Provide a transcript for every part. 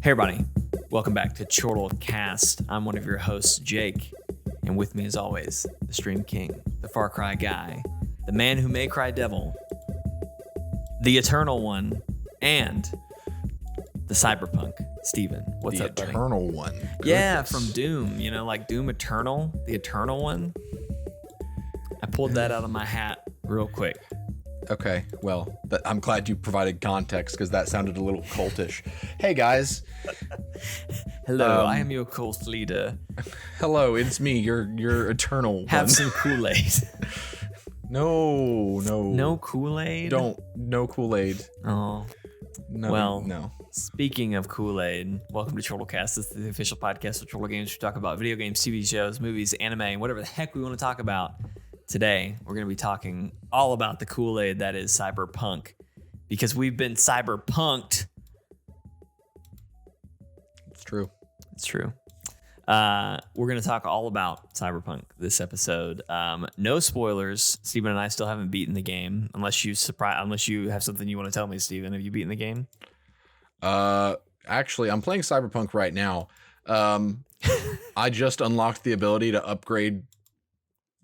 Hey everybody, welcome back to Chortle Cast. I'm one of your hosts, Jake, and with me as always, the Stream King, the Far Cry guy, the man who may cry devil, the Eternal One, and the Cyberpunk, Steven. What's up, buddy? The Eternal One. Yeah, from Doom, you know, like Doom Eternal, the Eternal One. I pulled that out of my hat real quick. Okay, well, I'm glad you provided context because that sounded a little cultish. Hey guys. Hello, I am your cult leader. Hello, it's me, your Eternal Have One. some Kool-Aid. No. No Kool-Aid? No Kool-Aid. Oh. No, Well, no. Speaking of Kool-Aid, welcome to Chortlecast. This is the official podcast of Chortle Games. We talk about video games, TV shows, movies, anime, and whatever the heck we want to talk about. Today, we're going to be talking all about the Kool-Aid that is Cyberpunk, because we've been Cyberpunk'd. It's true. It's true. We're going to talk all about Cyberpunk this episode. No spoilers. Steven and I still haven't beaten the game, unless you have something you want to tell me, Steven. Have you beaten the game? Actually, I'm playing Cyberpunk right now. I just unlocked the ability to upgrade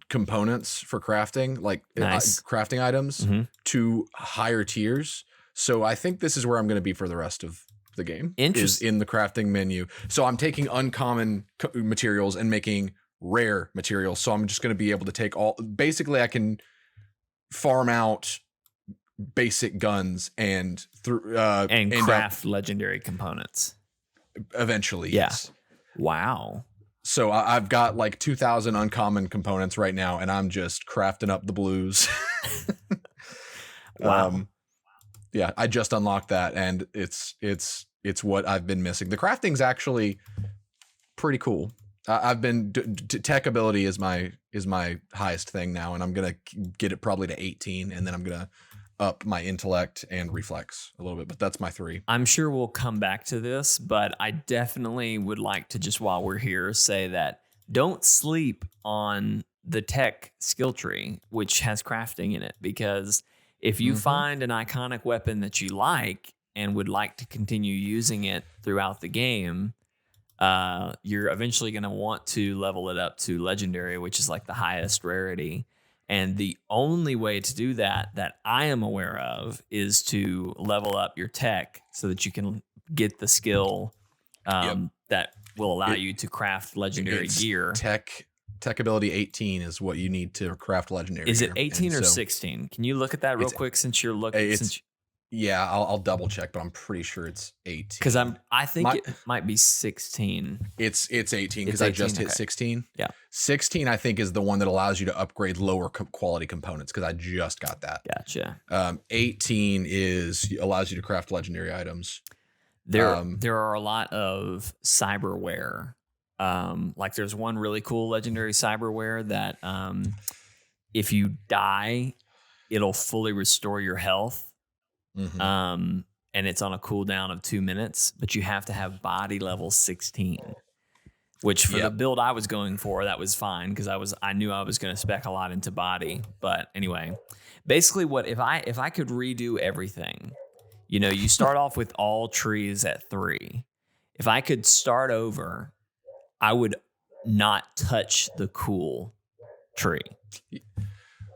components for crafting, like Nice. crafting items to higher tiers. So I think this is where I'm going to be for the rest of the game. Is in the crafting menu. So I'm taking uncommon materials and making rare materials. So I'm just going to be able to take all. Basically, I can farm out basic guns and craft legendary components. Eventually, Yeah. yes. Wow. So I've got like 2,000 uncommon components right now, and I'm just crafting up the blues. Wow. Yeah, I just unlocked that, and it's what I've been missing. The crafting's actually pretty cool. I've been tech ability is my highest thing now, and I'm gonna get it probably to 18, and then I'm gonna up my intellect and reflex a little bit. But that's my 3. I'm sure we'll come back to this, but I definitely would like to, just while we're here, say that don't sleep on the tech skill tree, which has crafting in it, because if you find an iconic weapon that you like and would like to continue using it throughout the game, you're eventually going to want to level it up to legendary, which is like the highest rarity. And the only way to do that I am aware of is to level up your tech so that you can get the skill that will allow you to craft legendary gear. Tech ability 18 is what you need to craft legendary. Is it 18 or 16? Can you look at that real quick since you're looking? Yeah, I'll double check, but I'm pretty sure it's 18. Because I think it might be 16. It's 18 because I just hit 16. Yeah, 16 I think is the one that allows you to upgrade lower quality components because I just got that. Gotcha. 18 allows you to craft legendary items. There are a lot of cyberware. Like there's one really cool legendary cyberware that if you die, it'll fully restore your health. And it's on a cooldown of 2 minutes, but you have to have body level 16, which for the build I was going for, that was fine because I knew I was going to spec a lot into body. But anyway, basically if I could redo everything, you start off with all trees at 3. If I could start over, I would not touch the cool tree.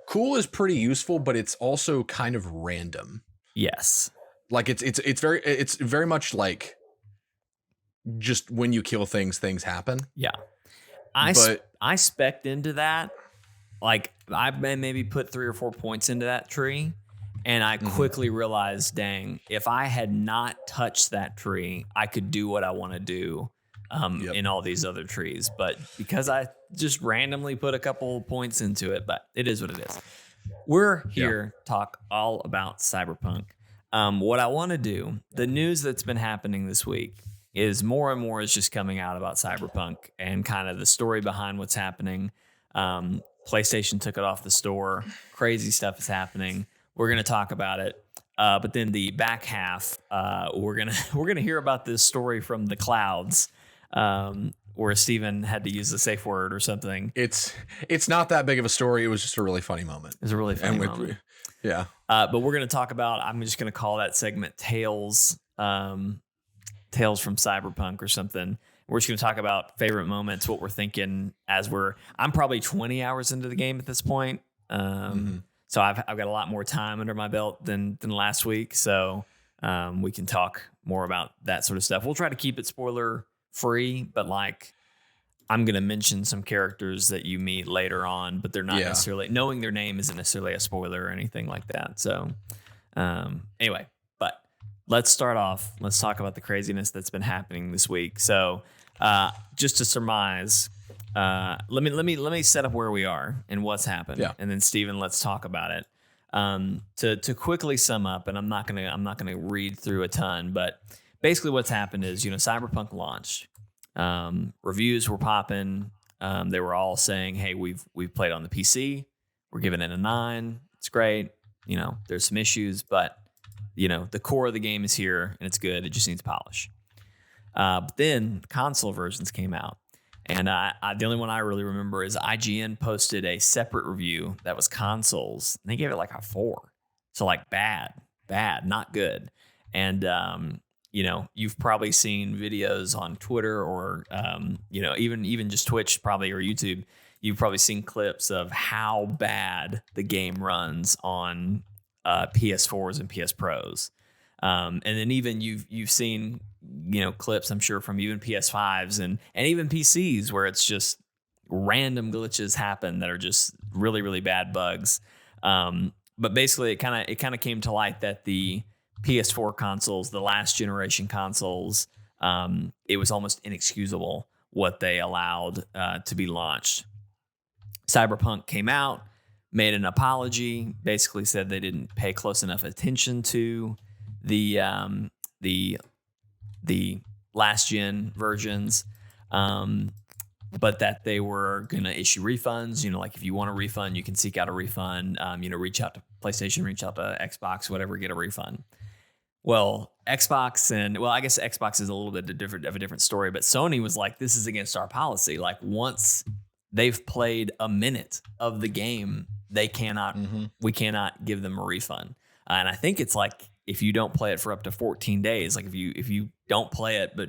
Cool is pretty useful, but it's also kind of random. Yes. Like it's very much like just when you kill things happen. Yeah. I spec'd into that. Like I maybe put 3 or 4 points into that tree, and I quickly realized, dang, if I had not touched that tree, I could do what I want to do in all these other trees. But because I just randomly put a couple points into it, but it is what it is. We're here to talk all about Cyberpunk. What I want to do, the news that's been happening this week is more and more is just coming out about Cyberpunk and kind of the story behind what's happening. PlayStation took it off the store. Crazy stuff is happening. We're going to talk about it. But then the back half, we're gonna hear about this story from the clouds. Where Steven had to use a safe word or something. It's not that big of a story. It was just a really funny moment. It was a really funny moment. Yeah. But we're going to talk about, I'm just going to call that segment Tales Tales from Cyberpunk or something. We're just going to talk about favorite moments, what we're thinking I'm probably 20 hours into the game at this point. So I've got a lot more time under my belt than last week. So we can talk more about that sort of stuff. We'll try to keep it spoiler free, but like I'm going to mention some characters that you meet later on, but they're not necessarily, knowing their name isn't necessarily a spoiler or anything like that. So anyway, but let's start off. Let's talk about the craziness that's been happening this week. So just to surmise, let me set up where we are and what's happened, and then Steven, let's talk about it. To quickly sum up, and I'm not gonna read through a ton, but basically what's happened is, Cyberpunk launched. Reviews were popping. They were all saying, "Hey, we've played on the PC. We're giving it a 9. It's great. There's some issues, but the core of the game is here and it's good. It just needs polish." But then console versions came out, and the only one I really remember is IGN posted a separate review that was consoles, and they gave it like a 4. So like bad, not good. And you've probably seen videos on Twitter or even just Twitch probably, or YouTube. You've probably seen clips of how bad the game runs on PS4s and PS Pros. And then even you've seen clips, I'm sure, from even PS5s and even PCs where it's just random glitches happen that are just really, really bad bugs. But basically it kind of came to light that the PS4 consoles, the last generation consoles, it was almost inexcusable what they allowed to be launched. Cyberpunk came out, made an apology, basically said they didn't pay close enough attention to the last gen versions, but that they were going to issue refunds. Like if you want a refund, you can seek out a refund. Reach out to PlayStation, reach out to Xbox, whatever, get a refund. Well, Xbox I guess Xbox is a little bit of a different story, but Sony was like, this is against our policy. Like once they've played a minute of the game, we cannot give them a refund. And I think it's like, if you don't play it for up to 14 days, like if you don't play it, but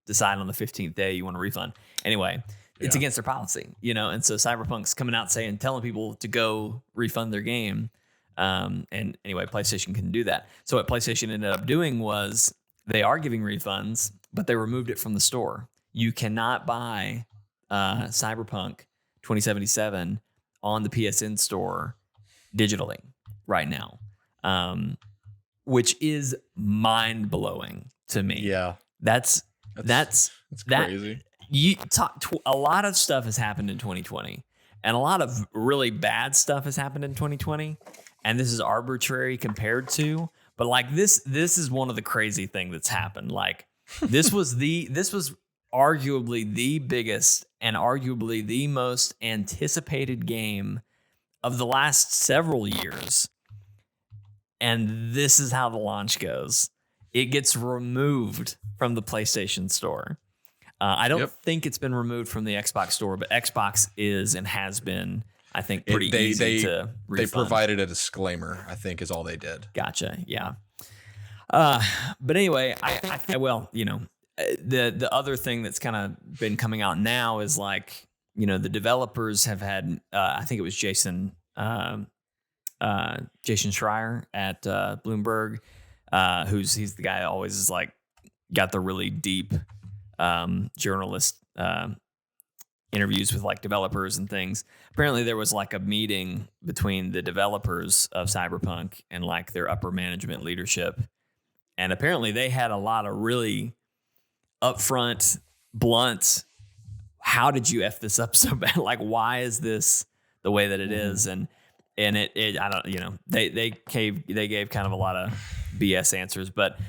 decide on the 15th day you want a refund. Anyway, it's against their policy, and so Cyberpunk's coming out telling people to go refund their game. And anyway, PlayStation can do that. So what PlayStation ended up doing was they are giving refunds, but they removed it from the store. You cannot buy Cyberpunk 2077 on the PSN store digitally right now, which is mind blowing to me. Yeah, that's crazy. A lot of stuff has happened in 2020, and a lot of really bad stuff has happened in 2020. And this is arbitrary compared to, but like this is one of the crazy things that's happened. Like this was arguably the biggest and arguably the most anticipated game of the last several years. And this is how the launch goes. It gets removed from the PlayStation Store. I don't think it's been removed from the Xbox Store, but Xbox is and has been, I think, pretty easy to refund. They provided a disclaimer, I think, is all they did. Gotcha. Yeah. But anyway, the other thing that's kind of been coming out now is like, the developers have had, I think it was Jason Schreier at Bloomberg, he's the guy that always is like got the really deep journalist interviews with like developers and things. Apparently there was like a meeting between the developers of Cyberpunk and like their upper management leadership. And apparently they had a lot of really upfront, blunt, how did you F this up so bad? Like, why is this the way that it is? And it I don't, they gave kind of a lot of BS answers, but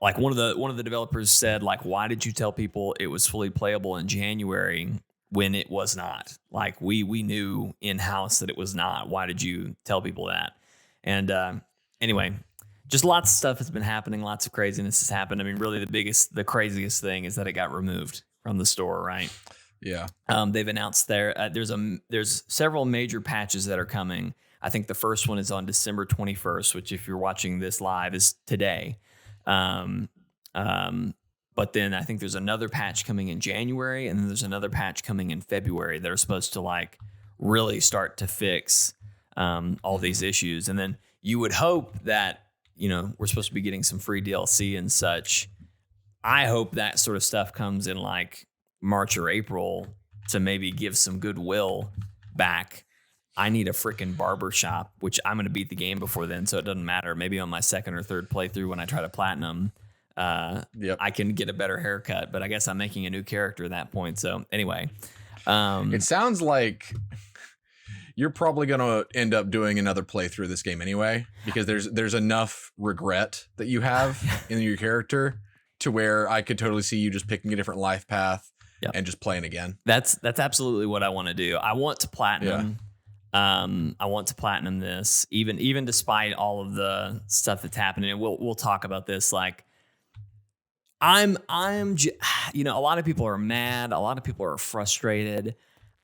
like one of the developers said, like, why did you tell people it was fully playable in January when it was not? Like we knew in-house that it was not. Why did you tell people that? And anyway, just lots of stuff has been happening. Lots of craziness has happened. I mean, really the craziest thing is that it got removed from the store, right? Yeah. They've announced there's several major patches that are coming. I think the first one is on December 21st, which if you're watching this live is today. But then I think there's another patch coming in January, and then there's another patch coming in February that are supposed to like really start to fix all these issues. And then you would hope that, you know, we're supposed to be getting some free DLC and such. I hope that sort of stuff comes in like March or April to maybe give some goodwill back. I need a freaking barber shop, which I'm going to beat the game before then, so it doesn't matter. Maybe on my second or third playthrough when I try to platinum, I can get a better haircut, but I guess I'm making a new character at that point. So anyway, it sounds like you're probably going to end up doing another playthrough of this game anyway, because there's enough regret that you have in your character to where I could totally see you just picking a different life path and just playing again. That's absolutely what I want to do. I want to platinum. I want to platinum this, even despite all of the stuff that's happening. And we'll talk about this. Like, you know, a lot of people are mad. A lot of people are frustrated.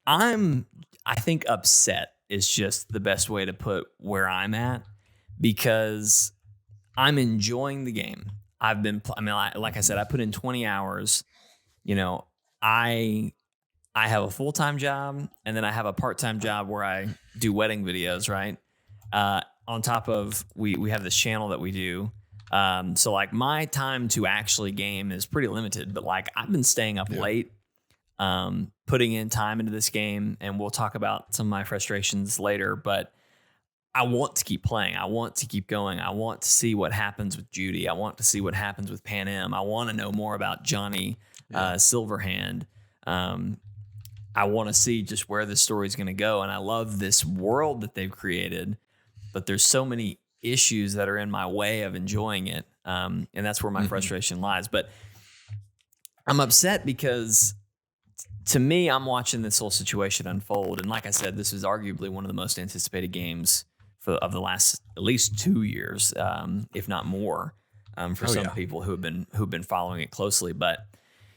I think upset is just the best way to put where I'm at, because I'm enjoying the game. Like I said, I put in 20 hours. You know, I have a full-time job, and then I have a part-time job where I do wedding videos, right? On top of, we have this channel that we do. So like my time to actually game is pretty limited, but like I've been staying up late, putting in time into this game, and we'll talk about some of my frustrations later, but I want to keep playing. I want to keep going. I want to see what happens with Judy. I want to see what happens with Pan Am. I want to know more about Johnny Silverhand. I want to see just where this story is going to go. And I love this world that they've created, but there's so many issues that are in my way of enjoying it. And that's where my frustration lies. But I'm upset because to me, I'm watching this whole situation unfold. And like I said, this is arguably one of the most anticipated games of the last at least 2 years, if not more, for some people who've been following it closely. But,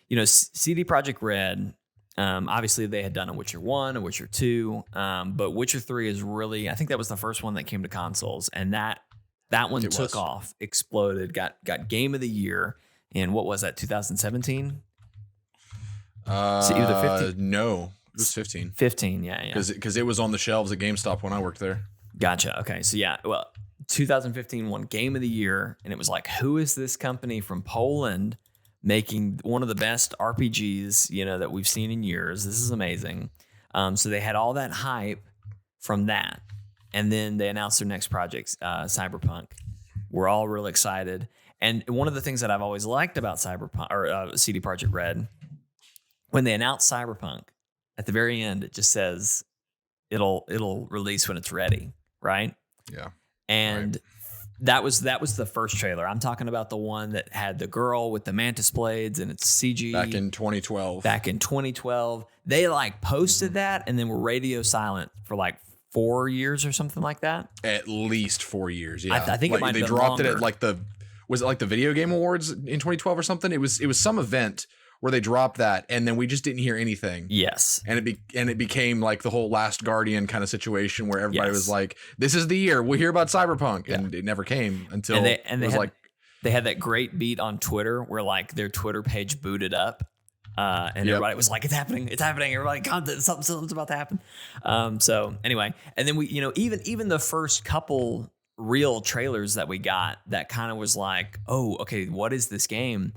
you know, CD Projekt Red, obviously they had done a Witcher 1, a Witcher 2, but Witcher 3 is really, I think that was the first one that came to consoles, and that one took off, exploded, got Game of the Year in, what was that, 2017? Either 15? No, it was 15. 15, yeah. Because it was on the shelves at GameStop when I worked there. Gotcha. Okay, so yeah, well, 2015 won Game of the Year, and it was like, who is this company from Poland making one of the best RPGs, you know, that we've seen in years? This is amazing. So they had all that hype from that, and then they announced their next project, Cyberpunk. We're all real excited, and one of the things that I've always liked about Cyberpunk or CD Projekt Red, when they announce Cyberpunk, at the very end it just says it'll release when it's ready, right? Yeah. And that was the first trailer. I'm talking about the one that had the girl with the mantis blades and it's CG. Back in 2012. They like posted that and then were radio silent for like 4 years or something like that. At least 4 years. Yeah. I think it might they have been dropped longer. it at like was it like the Video Game Awards in 2012 or something? It was some event where they dropped that, and then we just didn't hear anything. Yes. And it became like the whole Last Guardian kind of situation where everybody was like, "This is the year we'll hear about Cyberpunk," and it never came until they had that great beat on Twitter where like their Twitter page booted up, and everybody was like, "It's happening! Everybody, content, something's about to happen." So anyway, and then we, you know, even the first couple real trailers that we got, that kind of was like, "Oh, okay, what is this game?"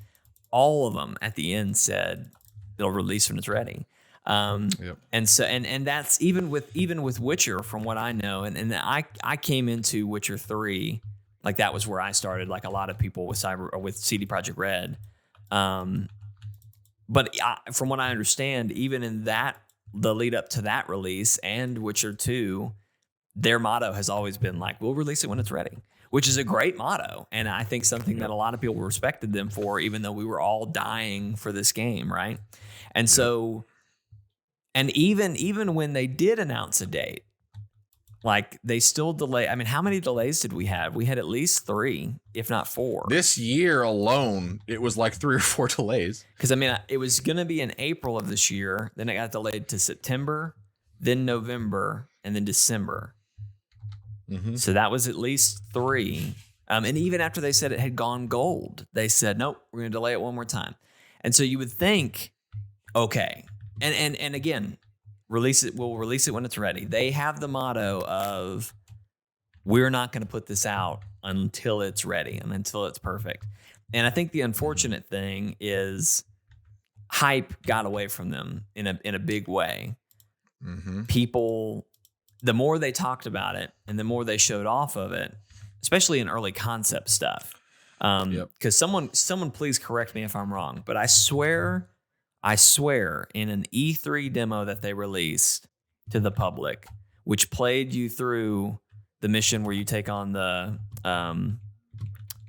All of them at the end said it'll release when it's ready. And so and that's even with Witcher, from what I know, and I came into Witcher 3, like that was where I started, like a lot of people with CD Projekt Red. But from what I understand, even in that, the lead up to that release and Witcher 2, their motto has always been like, we'll release it when it's ready, which is a great motto. And I think something that a lot of people respected them for, even though we were all dying for this game, right? And so, and even when they did announce a date, like they still delay. I mean, how many delays did we have? We had at least 3, if not 4. This year alone, it was like 3 or 4 delays. Because I mean, it was going to be in April of this year. Then it got delayed to September, then November, and then December. So that was at least 3. And even after they said it had gone gold, they said, nope, we're going to delay it one more time. And so you would think, okay. And again, we'll release it when it's ready. They have the motto of, we're not going to put this out until it's ready and until it's perfect. And I think the unfortunate thing is hype got away from them in a big way. People, the more they talked about it and the more they showed off of it, especially in early concept stuff. Because someone please correct me if I'm wrong, but I swear in an E3 demo that they released to the public, which played you through the mission where you take on the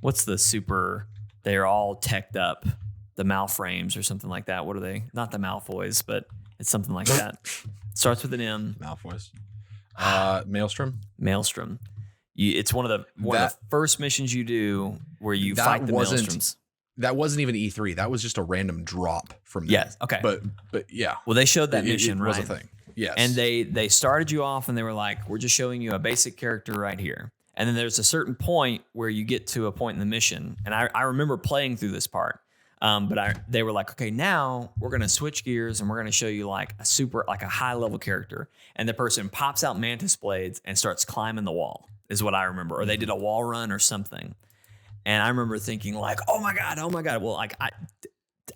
what's the super, they're all teched up, the Malframes or something like that. What are they? Not the Malfoys, but it's something like that. Starts with an M. Malfoys. Maelstrom. Maelstrom. It's one of the first missions you do where you fight the Maelstroms. That wasn't even E3. That was just a random drop from them. Yes. Okay. But yeah. Well, they showed that mission, it right? Was a thing. Yes. And they started you off and they were like, we're just showing you a basic character right here. And then there's a certain point where you get to a point in the mission. And I remember playing through this part. But they were like, okay, now we're going to switch gears and we're going to show you like a high level character. And the person pops out mantis blades and starts climbing the wall is what I remember. Or they did a wall run or something. And I remember thinking like, oh my God. Well, like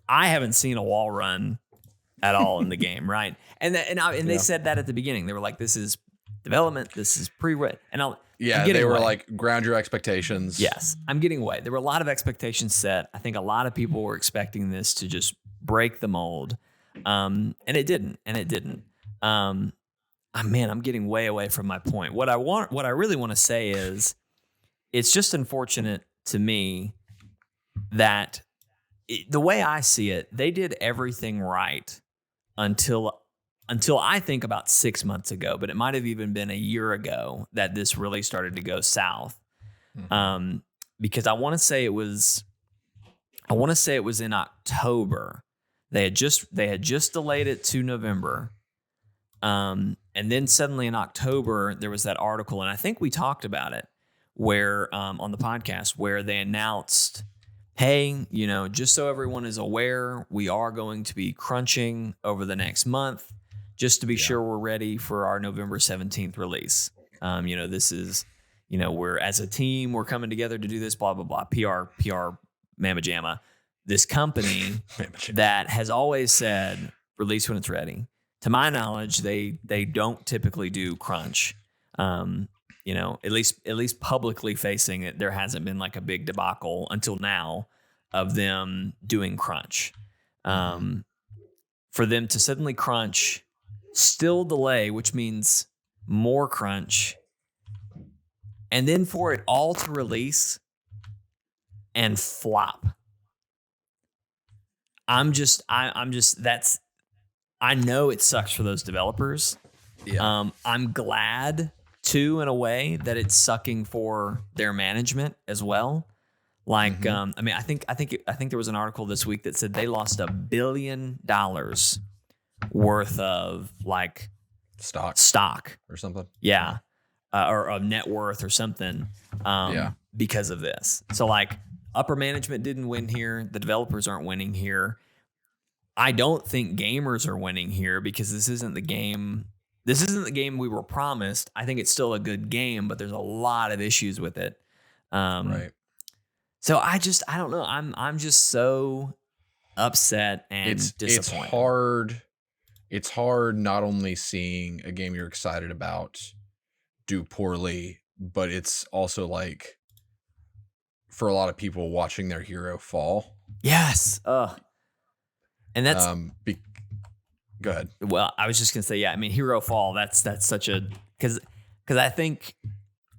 I haven't seen a wall run at all in the game. Right. And they said that at the beginning. They were like, this is development. This is pre-read. And they were like, ground your expectations. Yes, I'm getting away. There were a lot of expectations set. I think a lot of people were expecting this to just break the mold. And it didn't. Man, I'm getting way away from my point. What I really want to say is it's just unfortunate to me that the way I see it, they did everything right until I think about 6 months ago, but it might have even been a year ago that this really started to go south. Because I want to say it was in October. They had just delayed it to November. And then suddenly in October, there was that article, and I think we talked about it where on the podcast where they announced, hey, just so everyone is aware, we are going to be crunching over the next month just to be sure we're ready for our November 17th release. This is, we're as a team, we're coming together to do this, blah, blah, blah, PR, mamma jamma. This company that has always said release when it's ready. To my knowledge, they don't typically do crunch. At least publicly facing it, there hasn't been like a big debacle until now of them doing crunch. For them to suddenly crunch, still delay, which means more crunch, and then for it all to release and flop. I know it sucks for those developers. Yeah. I'm glad too, in a way, that it's sucking for their management as well. Like, I think there was an article this week that said they lost $1 billion worth of like stock or something. Yeah. Or of net worth or something. Because of this. So like upper management didn't win here. The developers aren't winning here. I don't think gamers are winning here because this isn't the game. This isn't the game we were promised. I think it's still a good game, but there's a lot of issues with it. Right. So I don't know. I'm just so upset and disappointed. It's hard not only seeing a game you're excited about do poorly, but it's also like for a lot of people watching their hero fall. Yes. And that's go ahead. Well, I was just gonna say, yeah. I mean, hero fall. That's such a because I think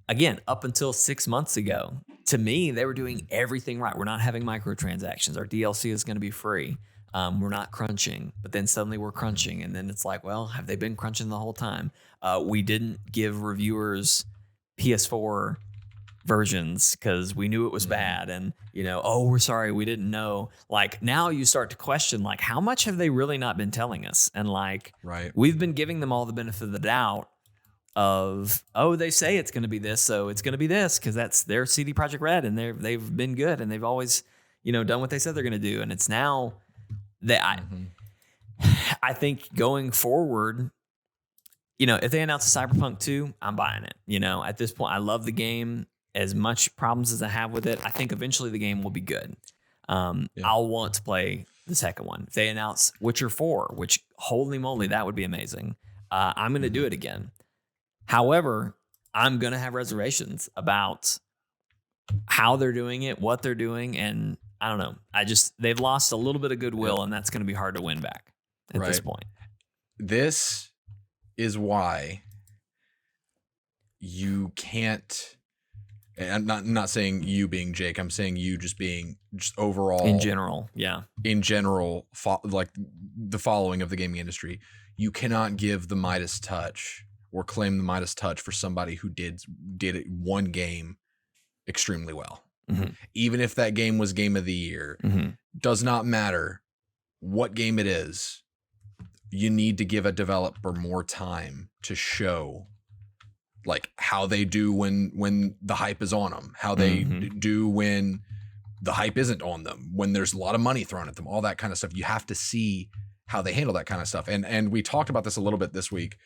again, up until 6 months ago, to me, they were doing everything right. We're not having microtransactions. Our DLC is going to be free. We're not crunching, but then suddenly we're crunching, and then it's like, well, have they been crunching the whole time? We didn't give reviewers PS4 versions because we knew it was bad, and we're sorry, we didn't know. Like now, you start to question, like, how much have they really not been telling us? And like, right, we've been giving them all the benefit of the doubt, of, oh, they say it's going to be this, so it's going to be this, because that's their CD Projekt Red, and they've been good, and they've always, done what they said they're going to do, and it's now that I think going forward, if they announce a Cyberpunk 2, I'm buying it. At this point, I love the game. As much problems as I have with it, I think eventually the game will be good. I'll want to play the second one. If they announce Witcher 4, which, holy moly, that would be amazing. I'm going to do it again. However, I'm going to have reservations about how they're doing it, what they're doing, and I don't know. They've lost a little bit of goodwill, and that's going to be hard to win back at this point. This is why you can't, and I'm not saying you being Jake, I'm saying you just being just overall in general, like the following of the gaming industry. You cannot give the Midas touch or claim the Midas touch for somebody who did it one game extremely well. Even if that game was game of the year, does not matter what game it is. You need to give a developer more time to show like how they do when the hype is on them, how they do when the hype isn't on them, when there's a lot of money thrown at them, all that kind of stuff. You have to see how they handle that kind of stuff. And we talked about this a little bit this week,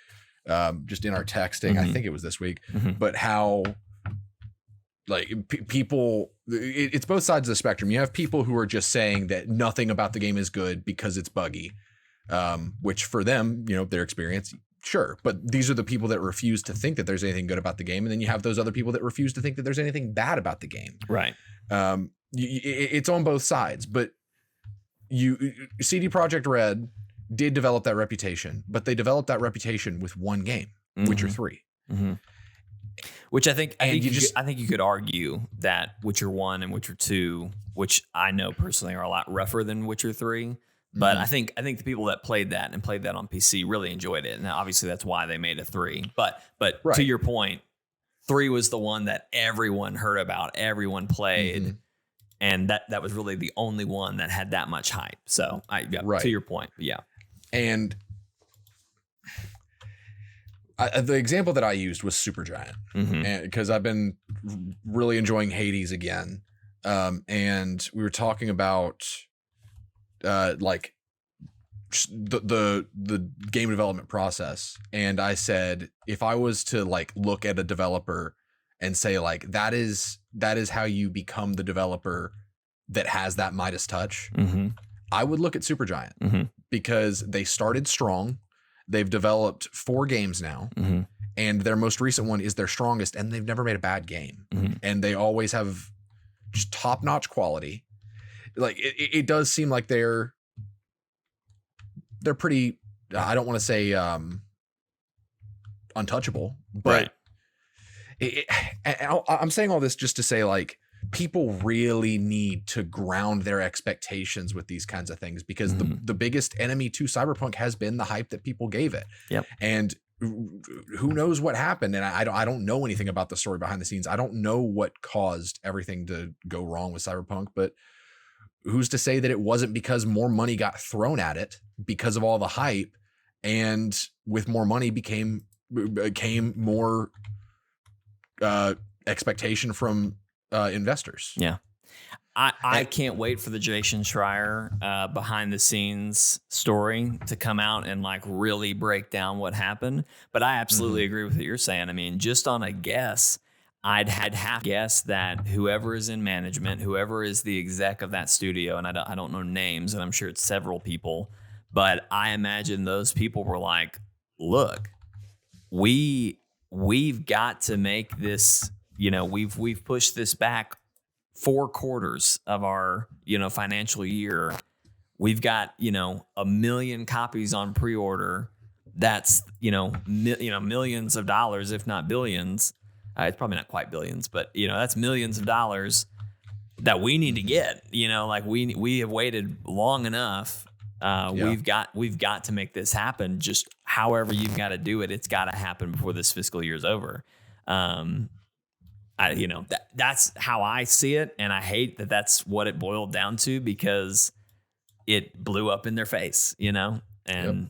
just in our texting. I think it was this week, but how like people, it's both sides of the spectrum. You have people who are just saying that nothing about the game is good because it's buggy, which for them, their experience, sure. But these are the people that refuse to think that there's anything good about the game. And then you have those other people that refuse to think that there's anything bad about the game. Right. It's on both sides, but CD Projekt Red did develop that reputation, but they developed that reputation with one game, Witcher 3. Which I think you could argue that Witcher 1 and Witcher 2, which I know personally are a lot rougher than Witcher 3. But I think the people that played that on PC really enjoyed it. And obviously that's why they made a 3. But to your point, 3 was the one that everyone heard about, everyone played. And that was really the only one that had that much hype. So to your point, yeah. And the example that I used was Supergiant, because I've been really enjoying Hades again. And we were talking about like the game development process. And I said, if I was to like look at a developer and say like, that is how you become the developer that has that Midas touch, I would look at Supergiant because they started strong. They've developed 4 games now, and their most recent one is their strongest, and they've never made a bad game. And they always have just top-notch quality. Like it does seem like they're pretty, I don't want to say untouchable, but I'm saying all this just to say like people really need to ground their expectations with these kinds of things, because the biggest enemy to Cyberpunk has been the hype that people gave it. And who knows what happened. And I don't know anything about the story behind the scenes. I don't know what caused everything to go wrong with Cyberpunk, but who's to say that it wasn't because more money got thrown at it because of all the hype, and with more money became more expectation from investors. Yeah. I can't wait for the Jason Schreier behind the scenes story to come out and like really break down what happened. But I absolutely agree with what you're saying. I mean, just on a guess, I'd half guess that whoever is in management, whoever is the exec of that studio, and I don't know names, and I'm sure it's several people, but I imagine those people were like, look, we've got to make this, we've pushed this back 4 quarters of our, financial year. We've got, 1 million copies on pre-order. That's, millions of dollars, if not billions. It's probably not quite billions, but, that's millions of dollars that we need to get, like we have waited long enough. We've got to make this happen. Just however you've got to do it, it's got to happen before this fiscal year is over. That's how I see it. And I hate that that's what it boiled down to, because it blew up in their face, and,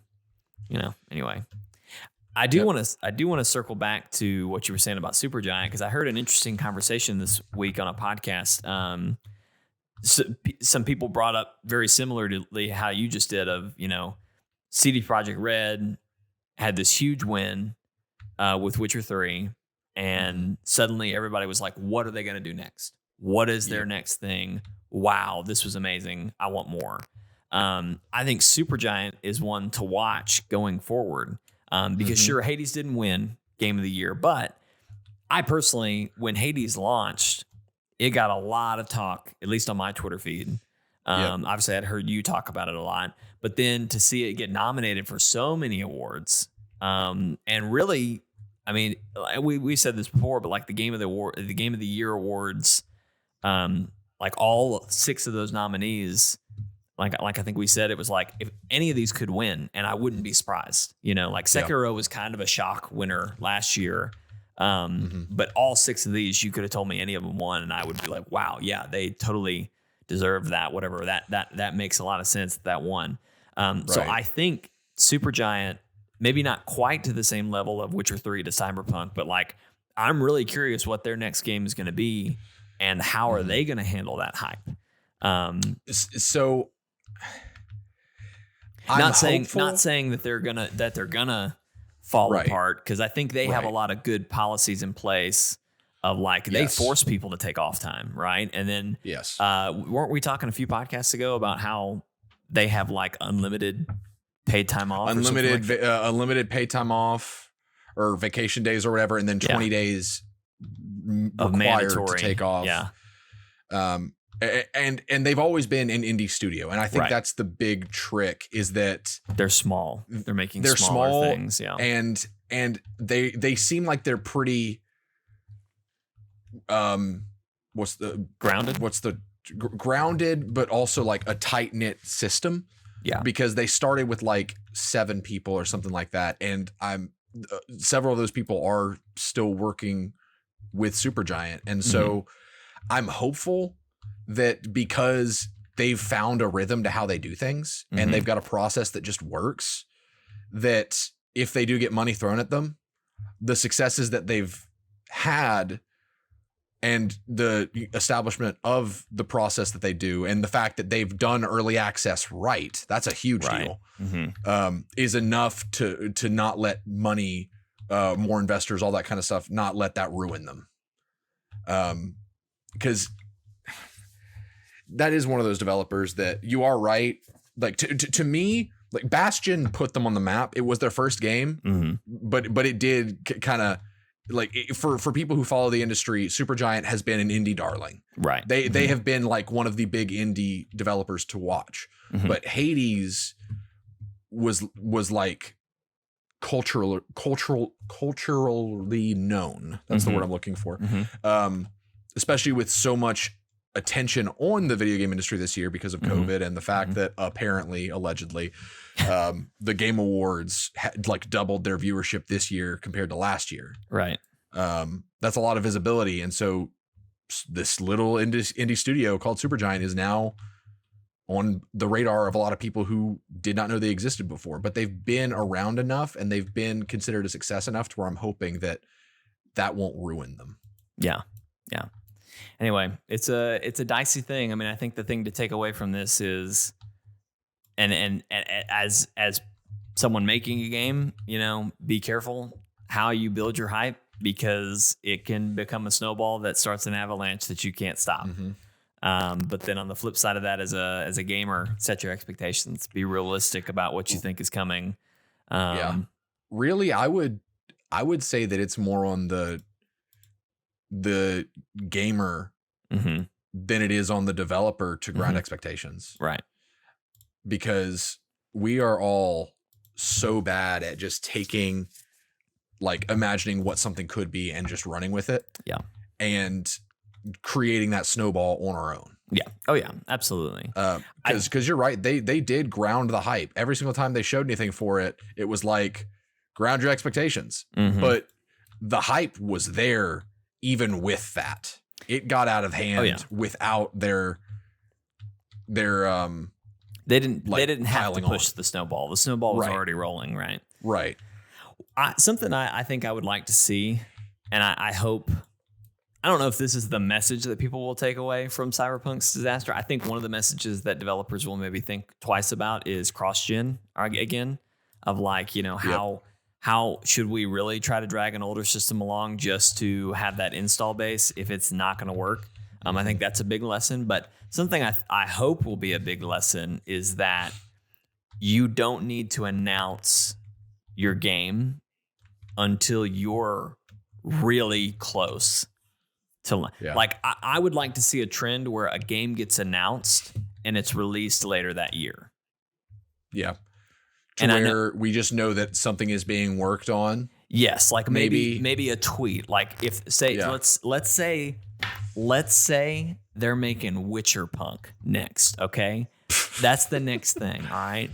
anyway. I do want to circle back to what you were saying about Supergiant, because I heard an interesting conversation this week on a podcast. Some people brought up very similarly how you just did of, CD Projekt Red had this huge win with Witcher 3, and suddenly everybody was like, what are they going to do next? What is their next thing? Wow, this was amazing. I want more. I think Supergiant is one to watch going forward, because sure, Hades didn't win Game of the Year, but I personally, when Hades launched, it got a lot of talk, at least on my Twitter feed. Obviously, I'd heard you talk about it a lot, but then to see it get nominated for so many awards, and really, I mean, we said this before, but like the Game of the Year awards, like all 6 of those nominees, like I think we said, it was like if any of these could win, and I wouldn't be surprised. Like Sekiro was kind of a shock winner last year. But all 6 of these, you could have told me any of them won, and I would be like, wow, yeah, they totally deserve that. Whatever, that makes a lot of sense that won. So I think Supergiant, maybe not quite to the same level of Witcher 3 to Cyberpunk, but like I'm really curious what their next game is going to be, and how are they going to handle that hype. So not saying that they're gonna fall apart, because I think they have a lot of good policies in place of like they force people to take off time, right? And then weren't we talking a few podcasts ago about how they have like unlimited paid time off, unlimited paid time off or vacation days or whatever, and then 20 days of mandatory to take off. And they've always been an indie studio, and I think that's the big trick, is that they're small. They're making smaller things, and they seem like they're pretty grounded, but also like a tight knit system. Because they started with like 7 people or something like that, and several of those people are still working with Supergiant, and so I'm hopeful that because they've found a rhythm to how they do things, and they've got a process that just works, that if they do get money thrown at them, the successes that they've had and the establishment of the process that they do, and the fact that they've done early access right, that's a huge deal, is enough to not let money, more investors, all that kind of stuff, not let that ruin them. Because that is one of those developers that you are right. Like to me, like Bastion put them on the map. It was their first game, but it did kind of like for people who follow the industry, Supergiant has been an indie darling. Right. They have been like one of the big indie developers to watch. But Hades was like culturally known. That's the word I'm looking for. Especially with so much attention on the video game industry this year because of COVID and the fact that allegedly, the Game Awards had like doubled their viewership this year compared to last year. Right. That's a lot of visibility. And so this little indie studio called Supergiant is now on the radar of a lot of people who did not know they existed before, but they've been around enough and they've been considered a success enough to where I'm hoping that won't ruin them. Yeah. Yeah. Anyway, it's a dicey thing. I mean, I think the thing to take away from this is, and as someone making a game, be careful how you build your hype, because it can become a snowball that starts an avalanche that you can't stop. But then on the flip side of that, as a gamer, set your expectations. Be realistic about what you think is coming. Really, I would say that it's more on the gamer than it is on the developer to ground expectations. Right. Because we are all so bad at just taking, like, imagining what something could be and just running with it. Yeah. And creating that snowball on our own. Yeah. Oh yeah, absolutely. Because you're right. They did ground the hype. Every single time they showed anything for it, it was like, ground your expectations. But the hype was there even with that. It got out of hand without their they didn't have to push the snowball. The snowball was already rolling, right? Right. Something I think I would like to see, and I hope, I don't know if this is the message that people will take away from Cyberpunk's disaster. I think one of the messages that developers will maybe think twice about is cross-gen again, of like, how should we really try to drag an older system along just to have that install base if it's not going to work? I think that's a big lesson, but something I hope will be a big lesson is that you don't need to announce your game until you're really close to like, I would like to see a trend where a game gets announced and it's released later that year. Yeah. Where we just know that something is being worked on. Yes. Like maybe a tweet. Like if let's say they're making Witcher Punk next. Okay. That's the next thing. All right.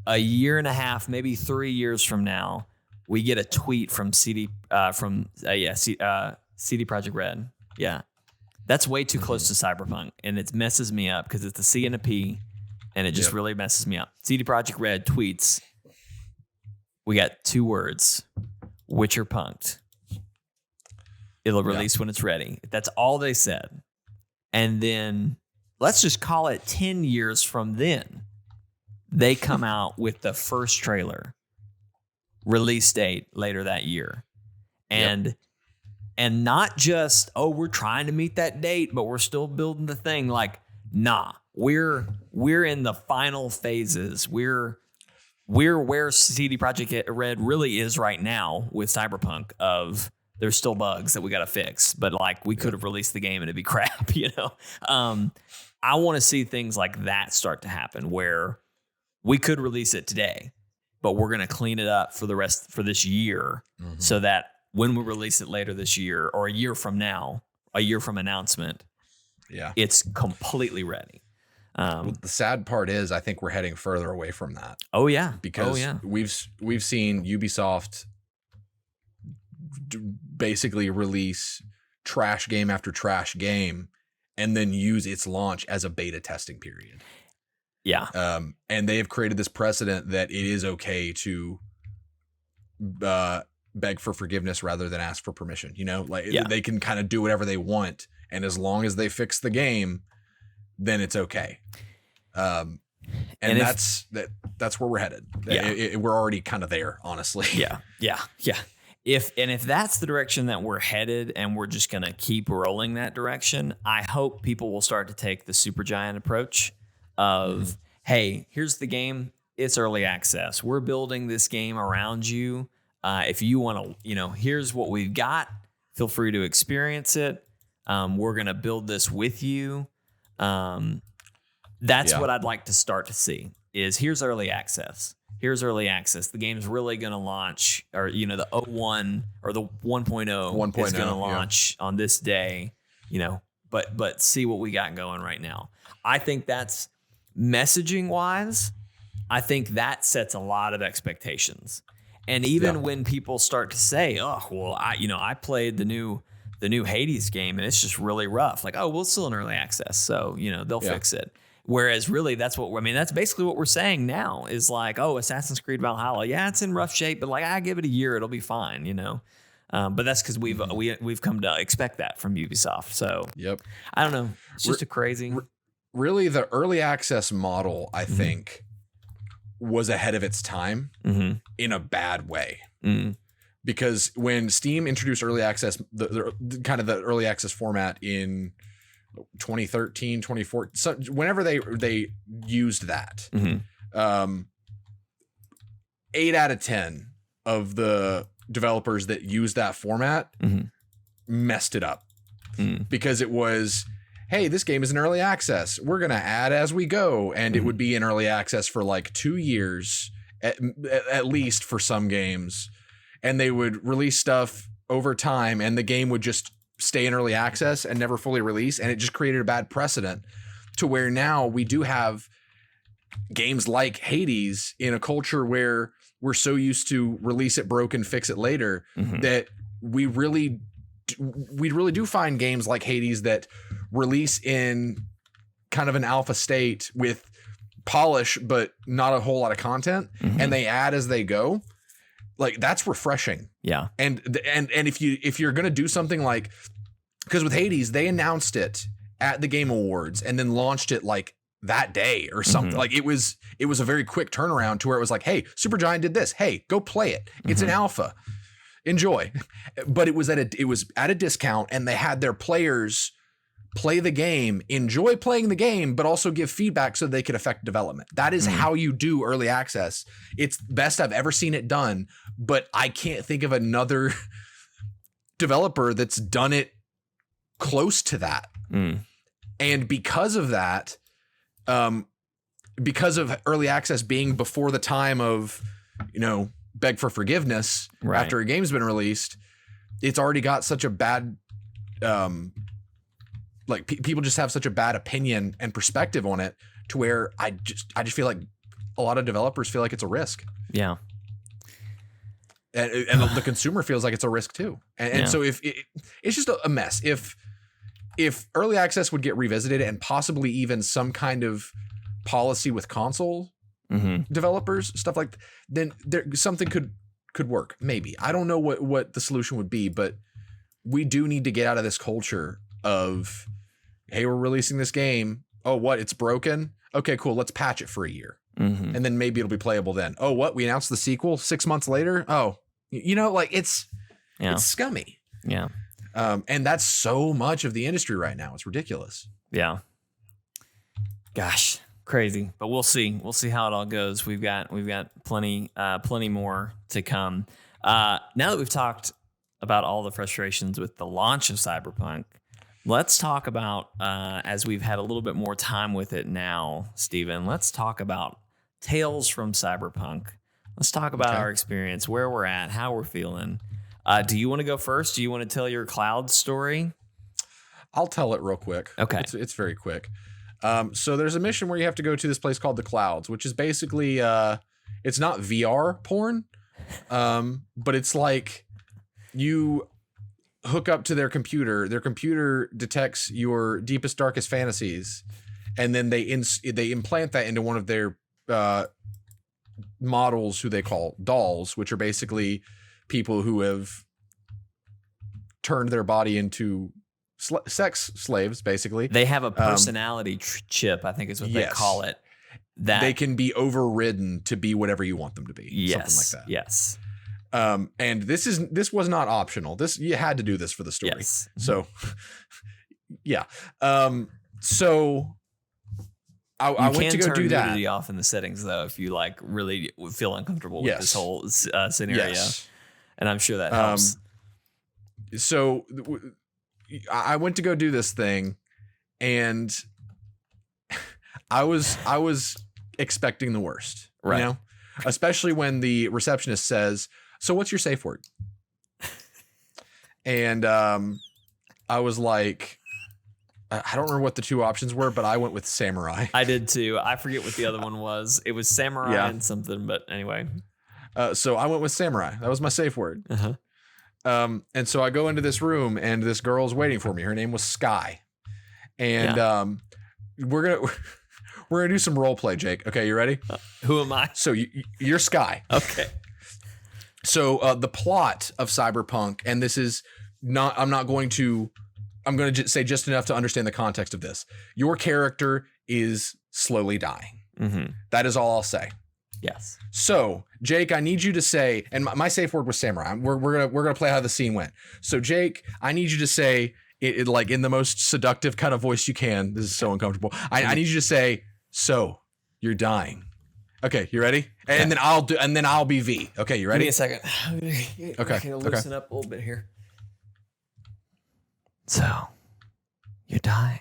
A year and a half, maybe 3 years from now, we get a tweet from CD Projekt Red. Yeah. That's way too close to Cyberpunk, and it messes me up because it's a C and a P, and it just really messes me up. CD Projekt Red tweets, we got 2 words, Witcher Punk'd. It'll release when it's ready. That's all they said. And then let's just call it 10 years from then. They come out with the first trailer, release date later that year. And not just, we're trying to meet that date, but we're still building the thing. Like, nah, we're in the final phases. We're where CD Projekt Red really is right now with Cyberpunk of there's still bugs that we got to fix, but like we could have released the game and it'd be crap, I want to see things like that start to happen where we could release it today, but we're going to clean it up for this year so that when we release it later this year or a year from now, a year from announcement, it's completely ready. Well, the sad part is I think we're heading further away from that. Oh yeah. Because we've seen Ubisoft basically release trash game after trash game and then use its launch as a beta testing period. Yeah. And they have created this precedent that it is okay to beg for forgiveness rather than ask for permission. They can kind of do whatever they want, and as long as they fix the game, then it's okay. And that's where we're headed. Yeah. We're already kind of there, honestly. Yeah. If that's the direction that we're headed and we're just going to keep rolling that direction, I hope people will start to take the Supergiant approach of, hey, here's the game. It's early access. We're building this game around you. If you want to, here's what we've got. Feel free to experience it. We're going to build this with you. That's what I'd like to start to see is here's early access. Here's early access. The game's really going to launch, or, the 01 or the 1.0 is going to launch on this day, but see what we got going right now. I think that's messaging wise. I think that sets a lot of expectations. And even when people start to say, oh, well, I played the new Hades game and it's just really rough. Like, well, it's still in early access. So, they'll fix it. Whereas really that's basically what we're saying now is like, Assassin's Creed Valhalla. Yeah, it's in rough shape, but like I give it a year, it'll be fine, But that's because we've come to expect that from Ubisoft. So I don't know. It's just a crazy. Really, the early access model, I think, was ahead of its time in a bad way. Because when Steam introduced early access, the kind of the early access format in 2013, 2014, so whenever they used that, 8 out of 10 of the developers that used that format messed it up because it was, hey, this game is in early access. We're going to add as we go. And it would be in early access for like 2 years, at least for some games. And they would release stuff over time and the game would just stay in early access and never fully release. And it just created a bad precedent to where now we do have games like Hades in a culture where we're so used to release it broken, fix it later, that we really do find games like Hades that release in kind of an alpha state with polish, but not a whole lot of content. And they add as they go. like that's refreshing. Yeah. And if you're going to do something like, because with Hades, they announced it at the Game Awards and then launched it like that day or something. Like it was a very quick turnaround to where it was like, hey, Supergiant did this. Hey, go play it. It's an alpha. Enjoy. But it was at a discount, and they had their players play the game, enjoy playing the game, but also give feedback so they could affect development. That is how you do early access. It's best I've ever seen it done, but I can't think of another developer that's done it close to that. And because of that, because of early access being before the time of, beg for forgiveness after a game's been released, it's already got such a bad, people just have such a bad opinion and perspective on it, to where I just feel like a lot of developers feel like it's a risk. Yeah. And the consumer feels like it's a risk too. And so if it's just a mess. If early access would get revisited, and possibly even some kind of policy with console developers, stuff like, then something could work. Maybe. I don't know what the solution would be, but we do need to get out of this culture of, hey, we're releasing this game. Oh, what? It's broken. Okay, cool. Let's patch it for a year. And then maybe it'll be playable then. Oh, what? We announced the sequel 6 months later. Oh, it's scummy. Yeah. And that's so much of the industry right now. It's ridiculous. Yeah. Gosh, crazy. But we'll see. We'll see how it all goes. We've got plenty more to come. Now that we've talked about all the frustrations with the launch of Cyberpunk, let's talk about, as we've had a little bit more time with it now, Steven, let's talk about Tales from Cyberpunk. Let's talk about our experience, where we're at, how we're feeling. Do you want to go first? Do you want to tell your cloud story? I'll tell it real quick. Okay. It's very quick. So there's a mission where you have to go to this place called the Clouds, which is basically, it's not VR porn, but it's like you hook up to their computer detects your deepest, darkest fantasies, and then they implant that into one of their models, who they call dolls, which are basically people who have turned their body into sex slaves. Basically, they have a personality chip, I think is what they call it, that they can be overridden to be whatever you want them to be. Yes, something like that. Yes. And this was not optional. You had to do this for the story. Yes. So yeah. So I went to go do that. Nudity off in the settings though, if you really feel uncomfortable with this whole scenario. Yes. And I'm sure that helps. So I went to go do this thing, and I was expecting the worst, right? Especially when the receptionist says, "So what's your safe word?" And I was like, I don't remember what the two options were, but I went with samurai. I did too. I forget what the other one was. It was samurai and something, but anyway. So I went with samurai. That was my safe word. And so I go into this room, and this girl's waiting for me. Her name was Sky. And we're gonna do some role play, Jake. Okay, you ready? Who am I? So you're Sky. Okay. So the plot of Cyberpunk, and this is not, I'm going to say just enough to understand the context of this. Your character is slowly dying. That is all I'll say. Yes. So Jake, I need you to say, and my safe word was samurai. We're gonna play how the scene went. So Jake, I need you to say it like in the most seductive kind of voice you can. This is so uncomfortable. I need you to say, "So you're dying." Okay, you ready? Okay. And then I'll be V. Okay, you ready? Give me a second. Okay. Loosen up a little bit here. So you're dying.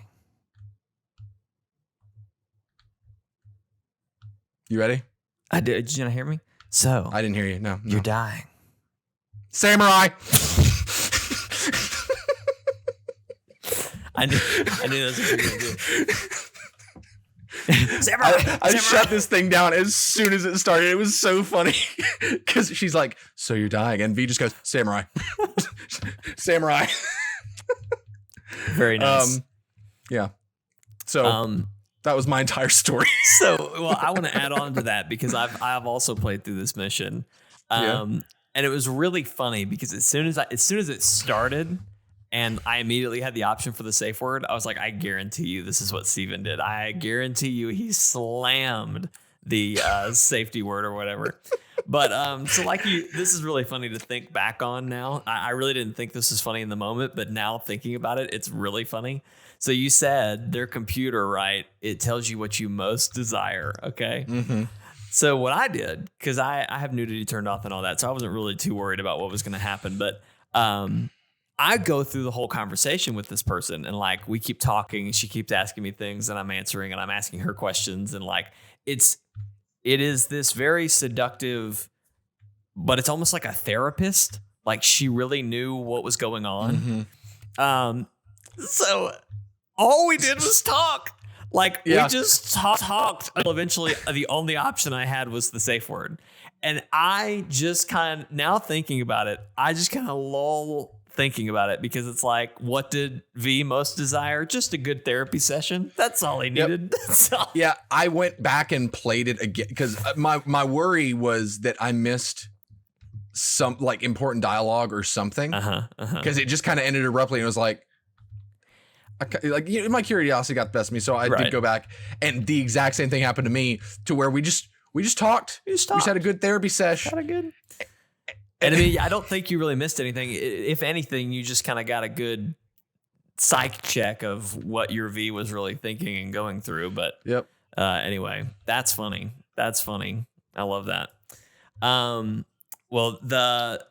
You ready? I did. Did you not hear me? So I didn't hear you. No. You're dying. Samurai. I knew that's what you were going to do. Samurai. I shut this thing down as soon as it started. It was so funny because she's like, "So you're dying," and V just goes, "Samurai." Samurai. Very nice. Yeah. So that was my entire story. So, well, I want to add on to that because I've also played through this mission. And it was really funny because as soon as it started and I immediately had the option for the safe word, I was like, I guarantee you this is what Steven did. I guarantee you he slammed the safety word or whatever. But so like this is really funny to think back on now. I really didn't think this was funny in the moment, but now thinking about it, it's really funny. So you said their computer, right? It tells you what you most desire. Okay. Mm-hmm. So what I did, because I have nudity turned off and all that, so I wasn't really too worried about what was going to happen. But I go through the whole conversation with this person, and like we keep talking, and she keeps asking me things, and I'm answering, and I'm asking her questions, and like it is this very seductive, but it's almost like a therapist. Like she really knew what was going on. Mm-hmm. So all we did was talk. Like we just talked until eventually the only option I had was the safe word. And I just now thinking about it, I just kind of lull thinking about it because it's like, what did V most desire? Just a good therapy session. That's all he needed. Yep. Yeah, I went back and played it again because my worry was that I missed some like important dialogue or something because it just kind of ended abruptly and it was like my curiosity got the best of me, so I did go back, and the exact same thing happened to me, to where we just talked. We just had a good therapy session. And I mean, I don't think you really missed anything. If anything, you just kind of got a good psych check of what your V was really thinking and going through. But anyway, that's funny. That's funny. I love that. Well,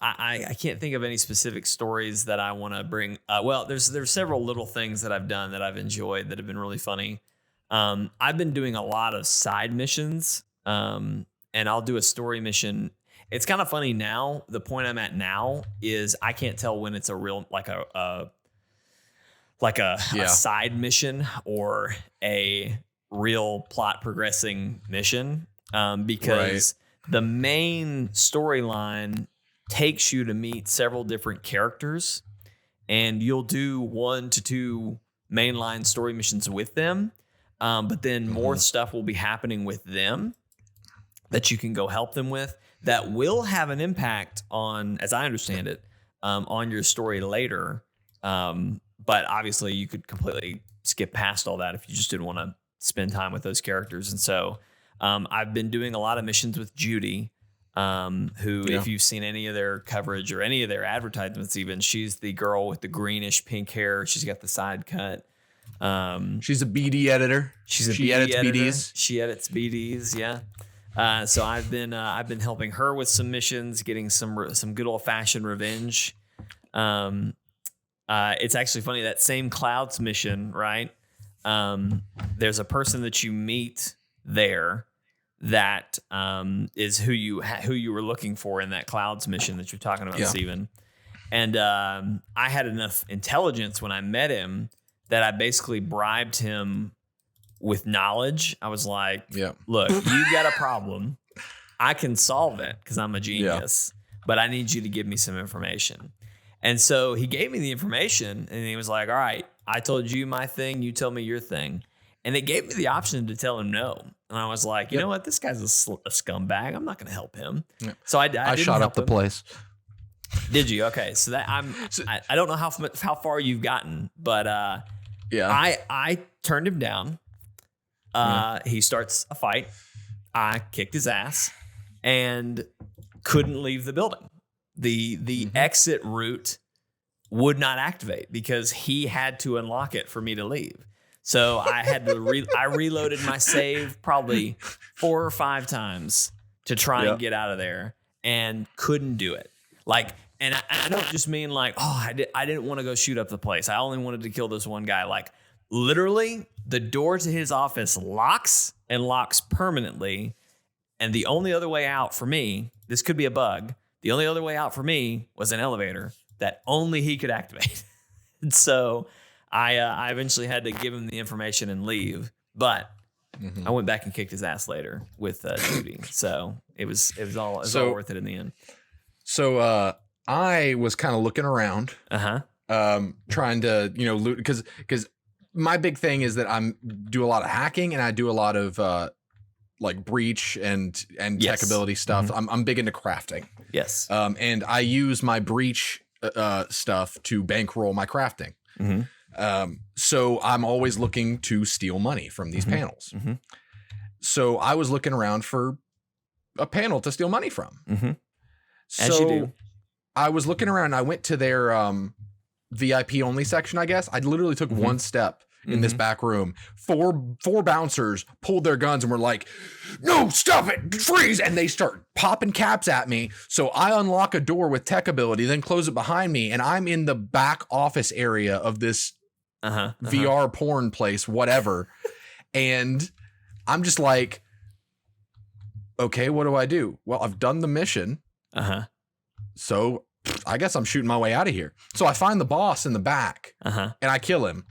I can't think of any specific stories that I want to bring. Well, there's several little things that I've done that I've enjoyed that have been really funny. I've been doing a lot of side missions, and I'll do a story mission. It's kind of funny now. The point I'm at now is I can't tell when it's a real like a side mission or a real plot progressing mission, because the main storyline takes you to meet several different characters, and you'll do 1 to 2 mainline story missions with them. But then more stuff will be happening with them that you can go help them with that will have an impact on, as I understand it, on your story later. But obviously you could completely skip past all that if you just didn't want to spend time with those characters. And so I've been doing a lot of missions with Judy, who, if you've seen any of their coverage or any of their advertisements, even, she's the girl with the greenish pink hair. She's got the side cut. She's a BD editor. She edits BDs. She edits BDs. Yeah. So I've been helping her with some missions, getting some good old fashioned revenge. It's actually funny, that same Clouds mission, right? There's a person that you meet there that is who you were looking for in that Clouds mission that you're talking about, Steven. And I had enough intelligence when I met him that I basically bribed him with knowledge. I was like, look, you got a problem. I can solve it because I'm a genius, but I need you to give me some information. And so he gave me the information, and he was like, all right, I told you my thing, you tell me your thing. And it gave me the option to tell him no. And I was like, you know what? This guy's a scumbag. I'm not going to help him. So I shot up the place. Did you? Okay. So that I don't know how far you've gotten, but I turned him down. He starts a fight. I kicked his ass and couldn't leave the building. The exit route would not activate because he had to unlock it for me to leave. So I had to I reloaded my save probably 4 or 5 times to try and get out of there, and couldn't do it. Like, and I don't just mean like, I didn't want to go shoot up the place. I only wanted to kill this one guy. Like, literally, the door to his office locks permanently, and the only other way out for me, this could be a bug, the only other way out for me was an elevator that only he could activate. And so I eventually had to give him the information and leave, but I went back and kicked his ass later with Judy. So it was all worth it in the end. So I was kind of looking around, trying to loot, because my big thing is that I do a lot of hacking and I do a lot of like breach and tech ability stuff. I'm big into crafting. Yes. And I use my breach stuff to bankroll my crafting. So I'm always looking to steal money from these panels. So I was looking around for a panel to steal money from. As you do. I was looking around and I went to their VIP only section, I guess. I literally took one step in this back room. Four bouncers pulled their guns and were like, no, stop it, freeze. And they start popping caps at me. So I unlock a door with tech ability, then close it behind me. And I'm in the back office area of this VR porn place, whatever. And I'm just like, okay, what do I do? Well, I've done the mission. So I guess I'm shooting my way out of here. So I find the boss in the back and I kill him.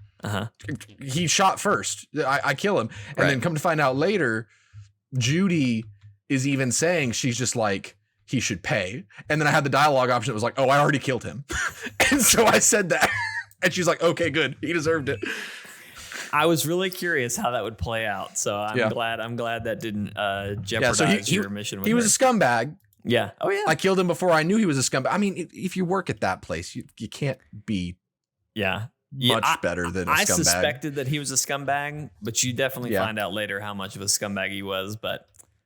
He shot first. I kill him. And then come to find out later, Judy is even saying, she's just like, he should pay. And then I had the dialogue option that was like, oh, I already killed him. And so I said that. And she's like, okay, good. He deserved it. I was really curious how that would play out. So I'm glad that didn't jeopardize your mission. He was a scumbag. Yeah. Oh yeah. I killed him before I knew he was a scumbag. I mean, if you work at that place, you can't be much better than a scumbag. I suspected that he was a scumbag, but you definitely find out later how much of a scumbag he was. But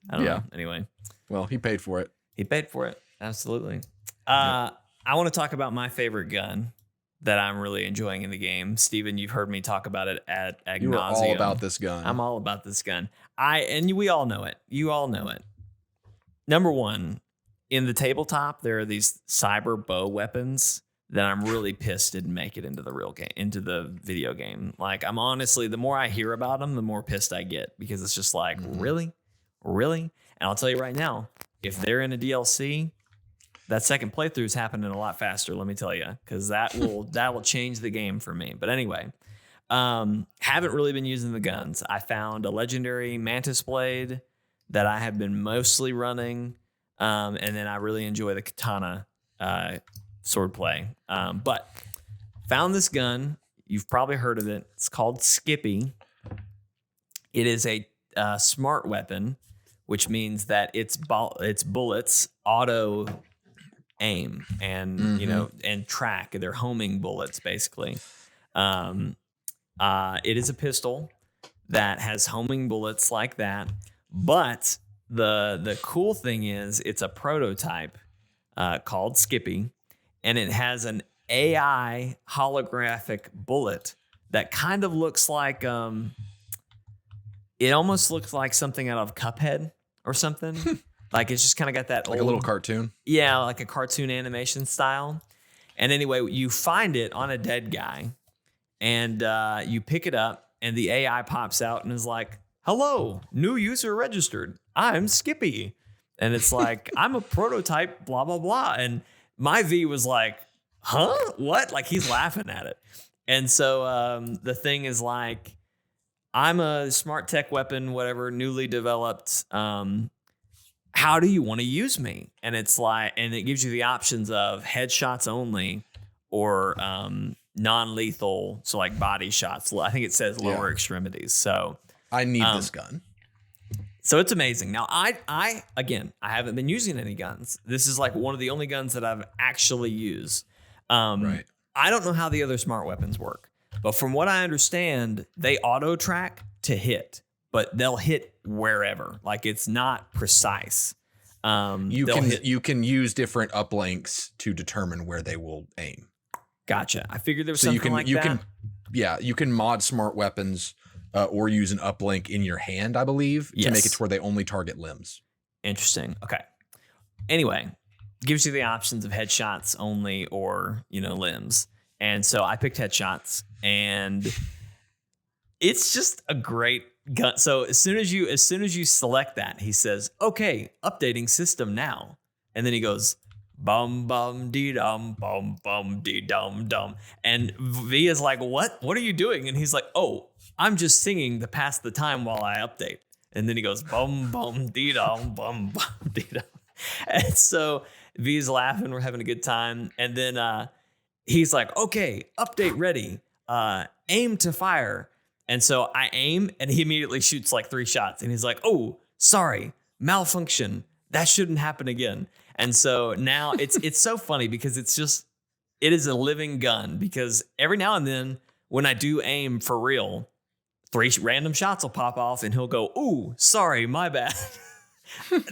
I don't know. Anyway. Well, he paid for it. He paid for it. Absolutely. I want to talk about my favorite gun that I'm really enjoying in the game. Steven, you've heard me talk about it ad nauseum. You are all about this gun. I'm all about this gun. And we all know it. You all know it. Number one, in the tabletop, there are these cyber bow weapons that I'm really pissed didn't make it into the real game, into the video game. Like, I'm honestly, the more I hear about them, the more pissed I get, because it's just like, really? And I'll tell you right now, if they're in a DLC, that second playthrough is happening a lot faster, let me tell you, because that will change the game for me. But anyway, haven't really been using the guns. I found a legendary mantis blade that I have been mostly running, and then I really enjoy the katana sword play. But found this gun. You've probably heard of it. It's called Skippy. It is a smart weapon, which means that its bullets auto aim and and track. They're homing bullets basically. It is a pistol that has homing bullets like that, but the cool thing is it's a prototype called Skippy, and it has an AI holographic bullet that kind of looks like it almost looks like something out of Cuphead or something. Like, it's just kind of got that like a little cartoon. Yeah, like a cartoon animation style. And anyway, you find it on a dead guy, and you pick it up, and the AI pops out and is like, hello, new user registered. I'm Skippy. And it's like, I'm a prototype, blah, blah, blah. And my V was like, huh? What? Like, he's laughing at it. And so the thing is like, I'm a smart tech weapon, whatever, newly developed. How do you want to use me? And it's like, and it gives you the options of headshots only or non-lethal. So like body shots. I think it says lower extremities. So I need this gun. So it's amazing. Now I haven't been using any guns. This is like one of the only guns that I've actually used. I don't know how the other smart weapons work, but from what I understand, they auto track to hit, but they'll hit wherever. Like, it's not precise. You can use different uplinks to determine where they will aim. Gotcha. I figured there was something like that. You can mod smart weapons or use an uplink in your hand, I believe, to make it to where they only target limbs. Interesting. Okay. Anyway, gives you the options of headshots only or, limbs. And so I picked headshots, and it's just a great gun. So as soon as you select that, he says, okay, updating system now. And then he goes, bum, bum, dee, dum, bum, bum, dee, dum, dum. And V is like, what are you doing? And he's like, oh, I'm just singing to pass the time while I update. And then he goes, bum, bum, dee, dum, bum, bum, dee, dum. And so V's laughing. We're having a good time. And then he's like, okay, update ready. Aim to fire. And so I aim, and he immediately shoots like 3 shots. And he's like, oh, sorry, malfunction. That shouldn't happen again. And so now it's so funny because it is a living gun, because every now and then when I do aim for real, 3 random shots will pop off and he'll go, ooh, sorry, my bad.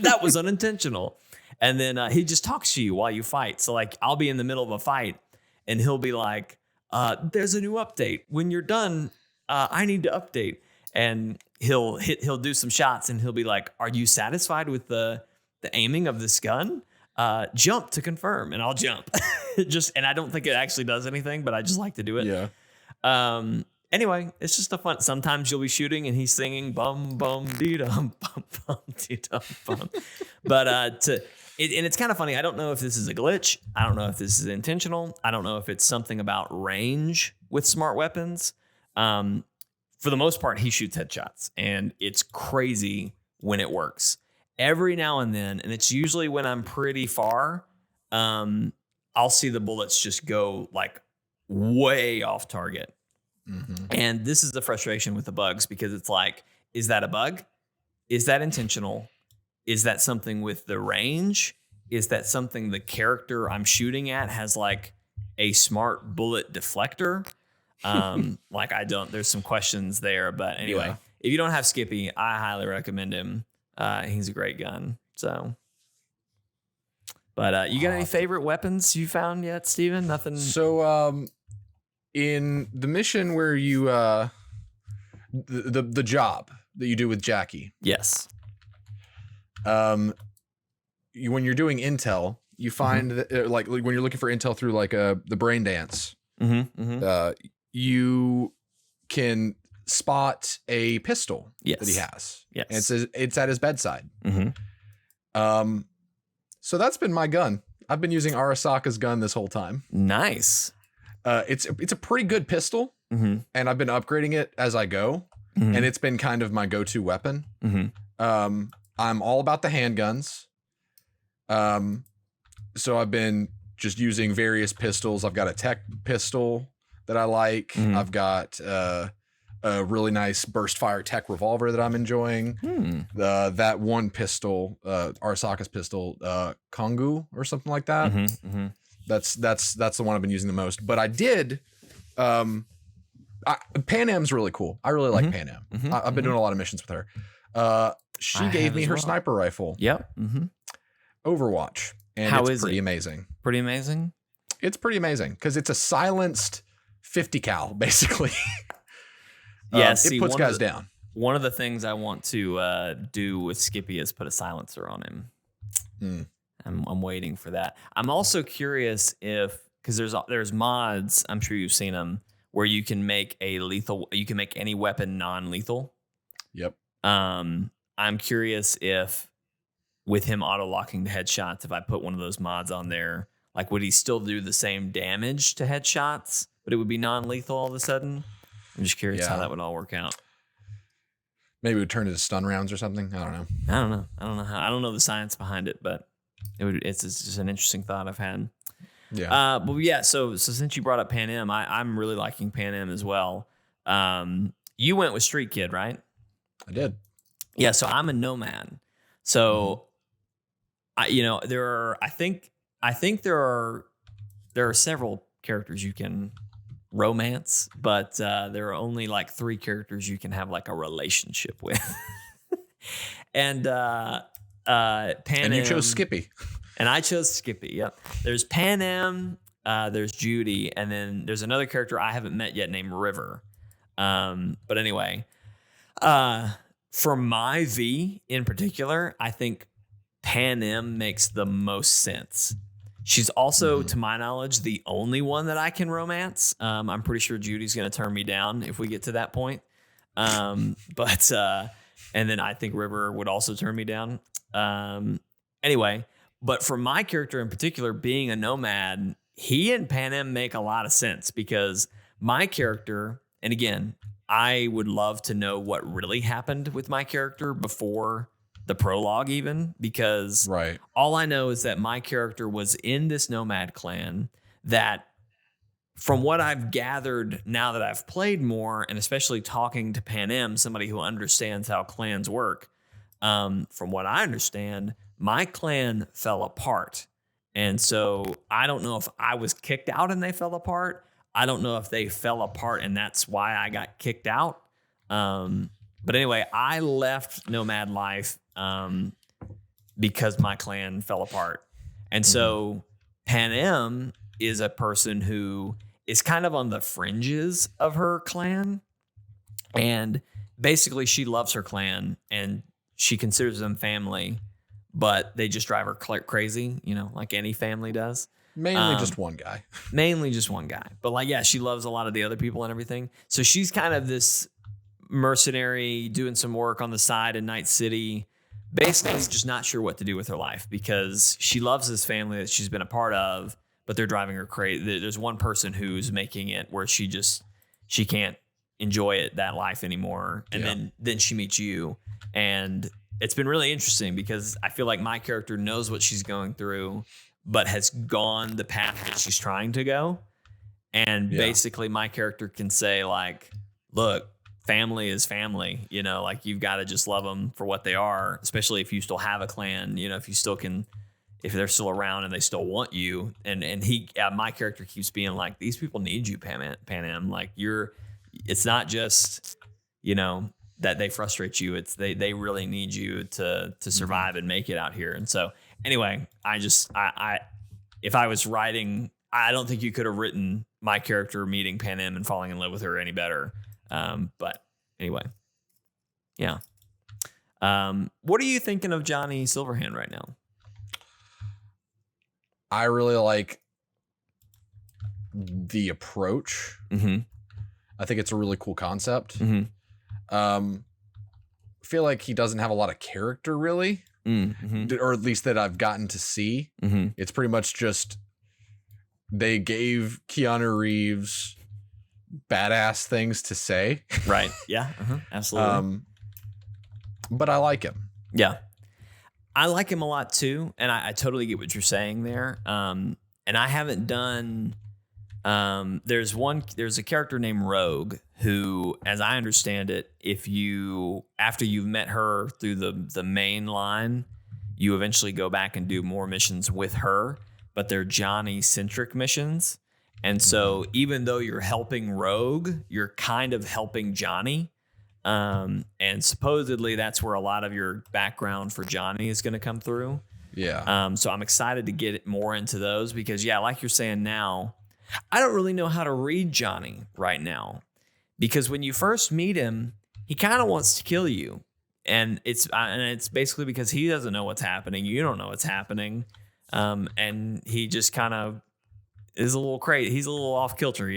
That was unintentional. And then he just talks to you while you fight. So like I'll be in the middle of a fight and he'll be like, there's a new update. When you're done, I need to update. And he'll do some shots and he'll be like, are you satisfied with the aiming of this gun? Jump to confirm, and I'll jump. And I don't think it actually does anything, but I just like to do it. Yeah. Anyway, it's just a fun. Sometimes you'll be shooting and he's singing bum bum dee dum bum bum dee dum bum. But and it's kind of funny. I don't know if this is a glitch. I don't know if this is intentional. I don't know if it's something about range with smart weapons. For the most part, he shoots headshots, and it's crazy when it works. Every now and then, and it's usually when I'm pretty far, I'll see the bullets just go like way off target. Mm-hmm. And this is the frustration with the bugs, because it's like, is that a bug? Is that intentional? Is that something with the range? Is that something the character I'm shooting at has like a smart bullet deflector? There's some questions there, but anyway, If you don't have Skippy, I highly recommend him. He's a great gun. So, but you got any favorite weapons you found yet, Steven? Nothing. So, in the mission where you, the job that you do with Jackie. Yes. When you're doing intel, you find that like when you're looking for intel through like the brain dance, you can spot a pistol that he has. Yes. And it's at his bedside. So that's been my gun. I've been using Arasaka's gun this whole time. Nice. It's a pretty good pistol, and I've been upgrading it as I go, and it's been kind of my go-to weapon. I'm all about the handguns. So I've been just using various pistols. I've got a tech pistol that I like. I've got a really nice burst fire tech revolver that I'm enjoying. That one pistol, Arasaka's pistol, Kongu or something like that. That's the one I've been using the most. But I did. Pan Am's really cool. I really like Pan Am. I've been doing a lot of missions with her. She gave me her sniper rifle. Yep. Overwatch. And it's pretty amazing. Pretty amazing? It's pretty amazing because it's a silenced 50 cal, basically. It puts guys down. One of the things I want to do with Skippy is put a silencer on him. I'm waiting for that. I'm also curious because there's mods, I'm sure you've seen them, where you can make you can make any weapon non-lethal. Yep. I'm curious if with him auto-locking the headshots, if I put one of those mods on there, like would he still do the same damage to headshots, but it would be non-lethal all of a sudden? I'm just curious how that would all work out. Maybe it would turn into stun rounds or something. I don't know. I don't know the science behind it, but it's just an interesting thought I've had. Yeah. But yeah, so since you brought up Pan Am, I'm really liking Pan Am as well. You went with Street Kid, right? I did. Yeah, so I'm a nomad. So there are several characters you can romance, but there are only like 3 characters you can have like a relationship with. And Pan Am. And you chose Skippy. And I chose Skippy. Yep. There's Pan Am, there's Judy, and then there's another character I haven't met yet named River. But anyway, for my V in particular, I think Pan Am makes the most sense. She's also, to my knowledge, the only one that I can romance. I'm pretty sure Judy's going to turn me down if we get to that point. And then I think River would also turn me down. Anyway, but for my character in particular, being a nomad, he and Pan Am make a lot of sense because my character, and again, I would love to know what really happened with my character before the prologue even, because all I know is that my character was in this nomad clan that, from what I've gathered now that I've played more, and especially talking to Pan Am, somebody who understands how clans work, from what I understand, my clan fell apart. And so I don't know if I was kicked out and they fell apart. I don't know if they fell apart and that's why I got kicked out. But anyway, I left Nomad Life because my clan fell apart. And so Panem is a person who is kind of on the fringes of her clan. And basically she loves her clan and she considers them family, but they just drive her crazy, like any family does. Mainly just one guy. Mainly just one guy. But like, yeah, she loves a lot of the other people and everything. So she's kind of this mercenary doing some work on the side in Night City, basically just not sure what to do with her life because she loves this family that she's been a part of, but they're driving her crazy. There's one person who's making it where she can't enjoy that life anymore. And then she meets you. And it's been really interesting because I feel like my character knows what she's going through, but has gone the path that she's trying to go. And basically my character can say like, look, family is family, like you've got to just love them for what they are, especially if you still have a clan, if you still can, if they're still around and they still want you. And my character keeps being like, these people need you, Panem. Like it's not just, that they frustrate you. It's they really need you to survive and make it out here. And so anyway, if I was writing, I don't think you could have written my character meeting Panem and falling in love with her any better. But anyway, yeah. What are you thinking of Johnny Silverhand right now? I really like the approach. I think it's a really cool concept. Feel like he doesn't have a lot of character really, or at least that I've gotten to see. It's pretty much just they gave Keanu Reeves badass things to say. Right. Yeah. Absolutely. But I like him. Yeah. I like him a lot too. And I totally get what you're saying there. And I haven't done, there's a character named Rogue who, as I understand it, after you've met her through the main line, you eventually go back and do more missions with her, but they're Johnny centric missions. And so even though you're helping Rogue, you're kind of helping Johnny. And supposedly that's where a lot of your background for Johnny is going to come through. Yeah. So I'm excited to get more into those because, like you're saying now, I don't really know how to read Johnny right now because when you first meet him, he kind of wants to kill you. And it's basically because he doesn't know what's happening. You don't know what's happening. And he just kind of is a little crazy. He's a little off kilter,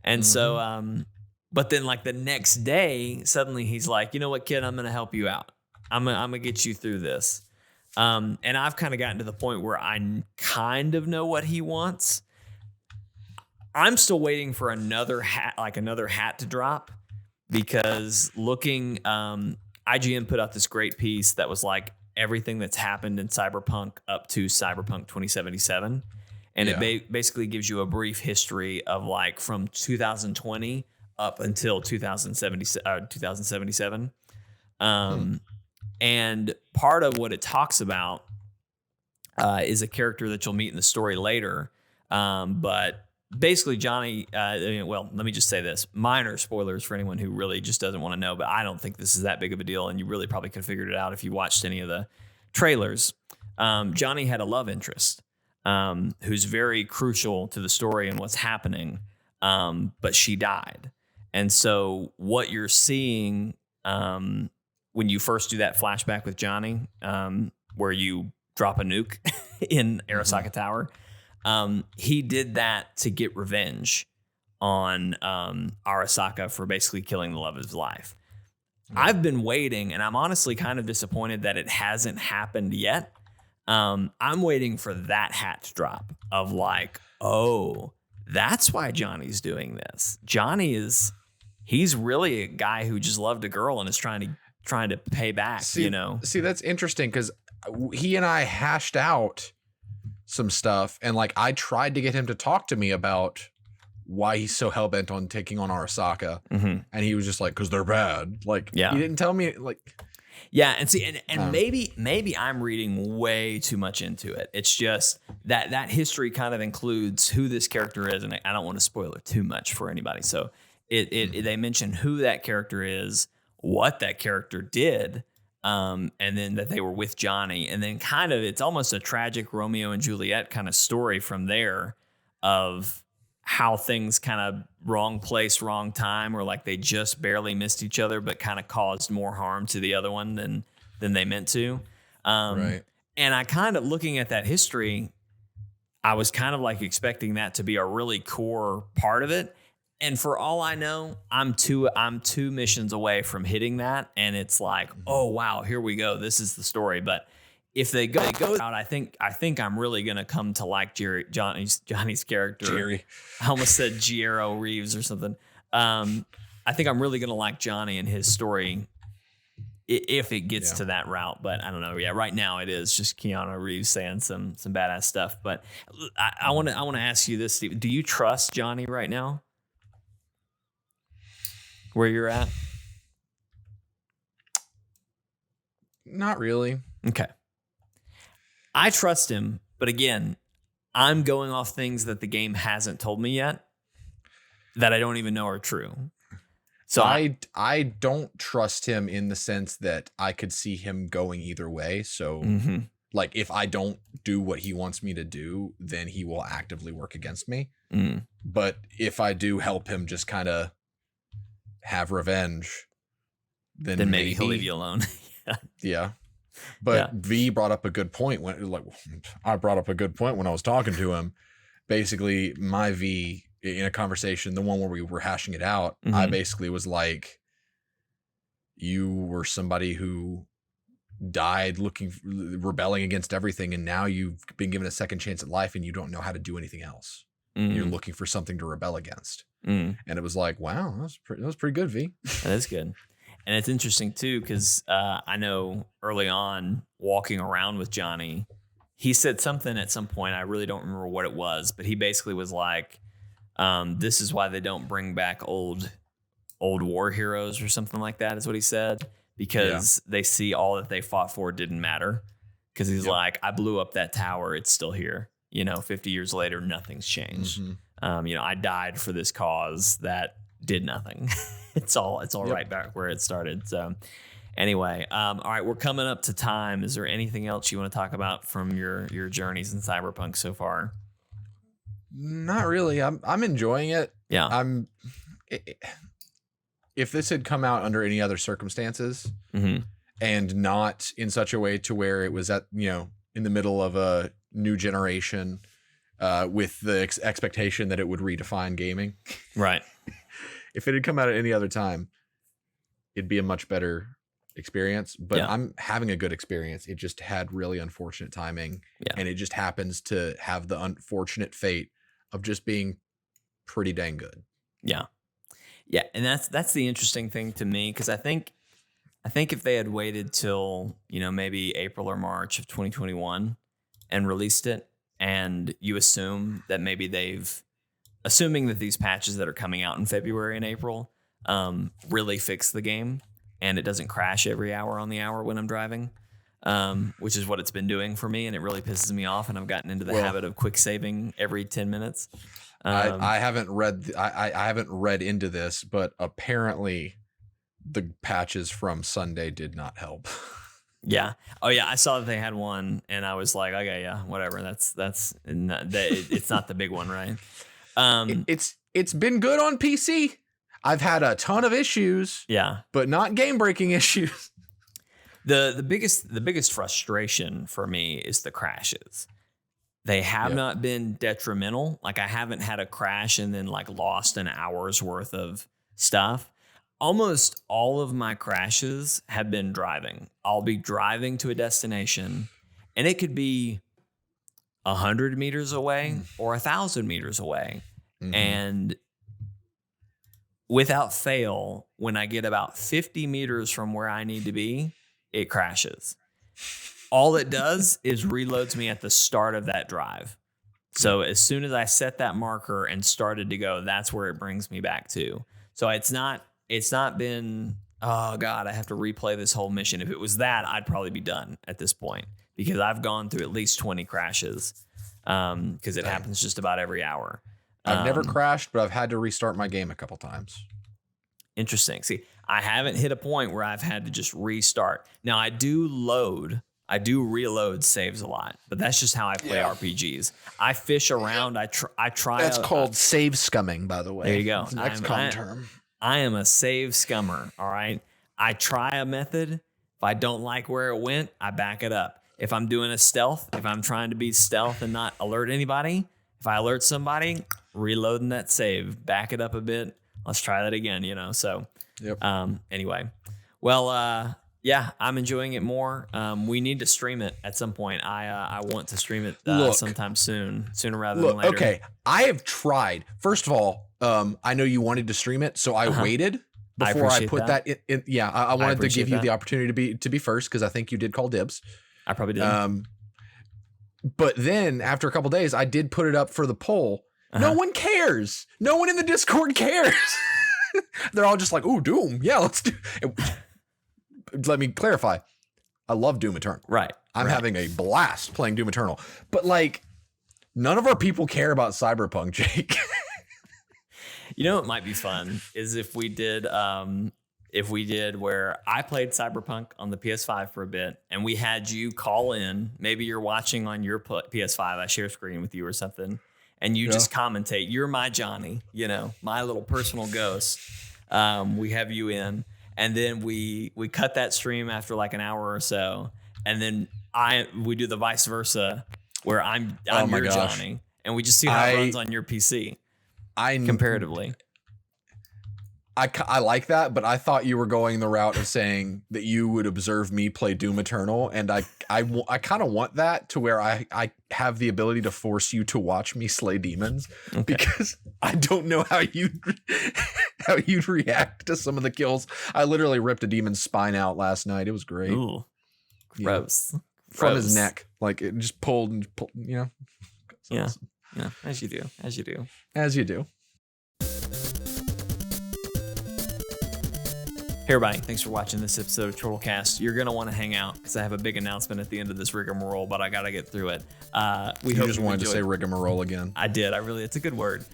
And so, but then like the next day, suddenly he's like, you know what, kid, I'm going to help you out. I'm going to get you through this. And I've kind of gotten to the point where I kind of know what he wants. I'm still waiting for another hat to drop because looking, IGN put out this great piece that was like everything that's happened in Cyberpunk up to Cyberpunk 2077. And it basically gives you a brief history of like from 2020 up until 2077. And part of what it talks about is a character that you'll meet in the story later. But basically Johnny, let me just say this. Minor spoilers for anyone who really just doesn't want to know, but I don't think this is that big of a deal. And you really probably could have figured it out if you watched any of the trailers. Johnny had a love interest. Who's very crucial to the story and what's happening, but she died. And so what you're seeing when you first do that flashback with Johnny, where you drop a nuke in Arasaka Tower, he did that to get revenge on Arasaka for basically killing the love of his life. I've been waiting, and I'm honestly kind of disappointed that it hasn't happened yet. I'm waiting for that hat to drop of like, oh, that's why Johnny's doing this. He's really a guy who just loved a girl and is trying to pay back, See, that's interesting because he and I hashed out some stuff and like I tried to get him to talk to me about why he's so hell-bent on taking on Arasaka. And he was just like, because they're bad. Like, he didn't tell me like... Yeah, and see, and maybe I'm reading way too much into it. It's just that history kind of includes who this character is, and I don't want to spoil it too much for anybody. So they mention who that character is, what that character did, and then that they were with Johnny, and then kind of it's almost a tragic Romeo and Juliet kind of story from there of how things kind of wrong place, wrong time, or like they just barely missed each other, but kind of caused more harm to the other one than they meant to. Right. And I kind of looking at that history, I was kind of like expecting that to be a really core part of it. And for all I know, I'm two missions away from hitting that. And it's like, oh wow, here we go. This is the story. But if they go out, I think I'm really gonna come to like Johnny's character. Jerry. I almost said Giero Reeves or something. I think I'm really gonna like Johnny and his story if it gets to that route. But I don't know. Yeah, right now it is just Keanu Reeves saying some badass stuff. But I want to ask you this, Steve. Do you trust Johnny right now? Where you're at? Not really. Okay. I trust him, but again, I'm going off things that the game hasn't told me yet that I don't even know are true. So I don't trust him in the sense that I could see him going either way. So like if I don't do what he wants me to do, then he will actively work against me. But if I do help him just kind of have revenge, then maybe he'll leave you alone. Yeah. But V brought up a good point when I brought up a good point when I was talking to him. Basically, my V in a conversation, the one where we were hashing it out, I basically was like, you were somebody who died rebelling against everything, and now you've been given a second chance at life and you don't know how to do anything else. You're looking for something to rebel against. And it was like, wow, that was pretty good, V. That is good. And it's interesting too, because I know early on walking around with Johnny, he said something at some point. I really don't remember what it was, but he basically was like, this is why they don't bring back old war heroes or something like that is what he said, because they see all that they fought for didn't matter. Because he's like, I blew up that tower. It's still here. 50 years later, nothing's changed. I died for this cause that did nothing. It's all right back where it started. So anyway, all right, we're coming up to time. Is there anything else you want to talk about from your journeys in Cyberpunk so far? Not really. I'm enjoying it. Yeah. If this had come out under any other circumstances and not in such a way to where it was at, in the middle of a new generation with the expectation that it would redefine gaming. Right. If it had come out at any other time, it'd be a much better experience. But I'm having a good experience. It just had really unfortunate timing. Yeah. And it just happens to have the unfortunate fate of just being pretty dang good. Yeah. Yeah. And that's the interesting thing to me, because I think if they had waited till, maybe April or March of 2021 and released it, and you assume that maybe assuming that these patches that are coming out in February and April really fix the game and it doesn't crash every hour on the hour when I'm driving, which is what it's been doing for me, and it really pisses me off, and I've gotten into the habit of quick saving every 10 minutes. I haven't read into this, but apparently the patches from Sunday did not help. Yeah. Oh yeah. I saw that they had one, and I was like, okay, yeah, whatever. It's not the big one, right? It's been good on PC. I've had a ton of issues. Yeah. But not game breaking issues. The biggest frustration for me is the crashes. They have not been detrimental. Like I haven't had a crash and then like lost an hour's worth of stuff. Almost all of my crashes have been driving. I'll be driving to a destination, and it could be 100 meters away or 1,000 meters away. And without fail, when I get about 50 meters from where I need to be, it crashes. All it does is reloads me at the start of that drive. So as soon as I set that marker and started to go, that's where it brings me back to. So it's not been oh God, I have to replay this whole mission. If it was that, I'd probably be done at this point because I've gone through at least 20 crashes because it happens just about every hour. I've never crashed, but I've had to restart my game a couple times. Interesting. See, I haven't hit a point where I've had to just restart. Now, I do reload saves a lot, but that's just how I play RPGs. I fish around. I try. That's called save scumming, by the way. There you go. It's an XCOM term. I am a save scummer. All right. I try a method. If I don't like where it went, I back it up. If I'm doing a stealth, if I'm trying to be stealth and not alert anybody, if I alert somebody, reloading that save, back it up a bit. Let's try that again, So, anyway, well, yeah, I'm enjoying it more. We need to stream it at some point. I want to stream it sometime sooner rather than later. Okay, I have tried. First of all, I know you wanted to stream it, so I waited before I put that in. Yeah, I wanted to give you the opportunity to be first because I think you did call dibs. I probably did. But then after a couple days, I did put it up for the poll. No one cares. No one in the Discord cares. They're all just like, "Ooh, Doom. Yeah, let's do it." Let me clarify. I love Doom Eternal. Right. I'm having a blast playing Doom Eternal. But like, none of our people care about Cyberpunk, Jake. What might be fun is if we did where I played Cyberpunk on the PS5 for a bit and we had you call in. Maybe you're watching on your PS5. I share screen with you or something. And you just commentate. You're my Johnny, my little personal ghost. We have you in. And then we cut that stream after like an hour or so. And then we do the vice versa where I'm your Johnny. And we just see how it runs on your PC comparatively. I like that, but I thought you were going the route of saying that you would observe me play Doom Eternal, and I kind of want that to where I have the ability to force you to watch me slay demons because I don't know how you'd react to some of the kills. I literally ripped a demon's spine out last night. It was great. Ooh, gross. From his neck, like it just pulled, Yeah, as you do. Hey everybody, thanks for watching this episode of Chortlecast. You're going to want to hang out because I have a big announcement at the end of this rigmarole, but I got to get through it. You just wanted to say rigmarole again. I did. It's a good word.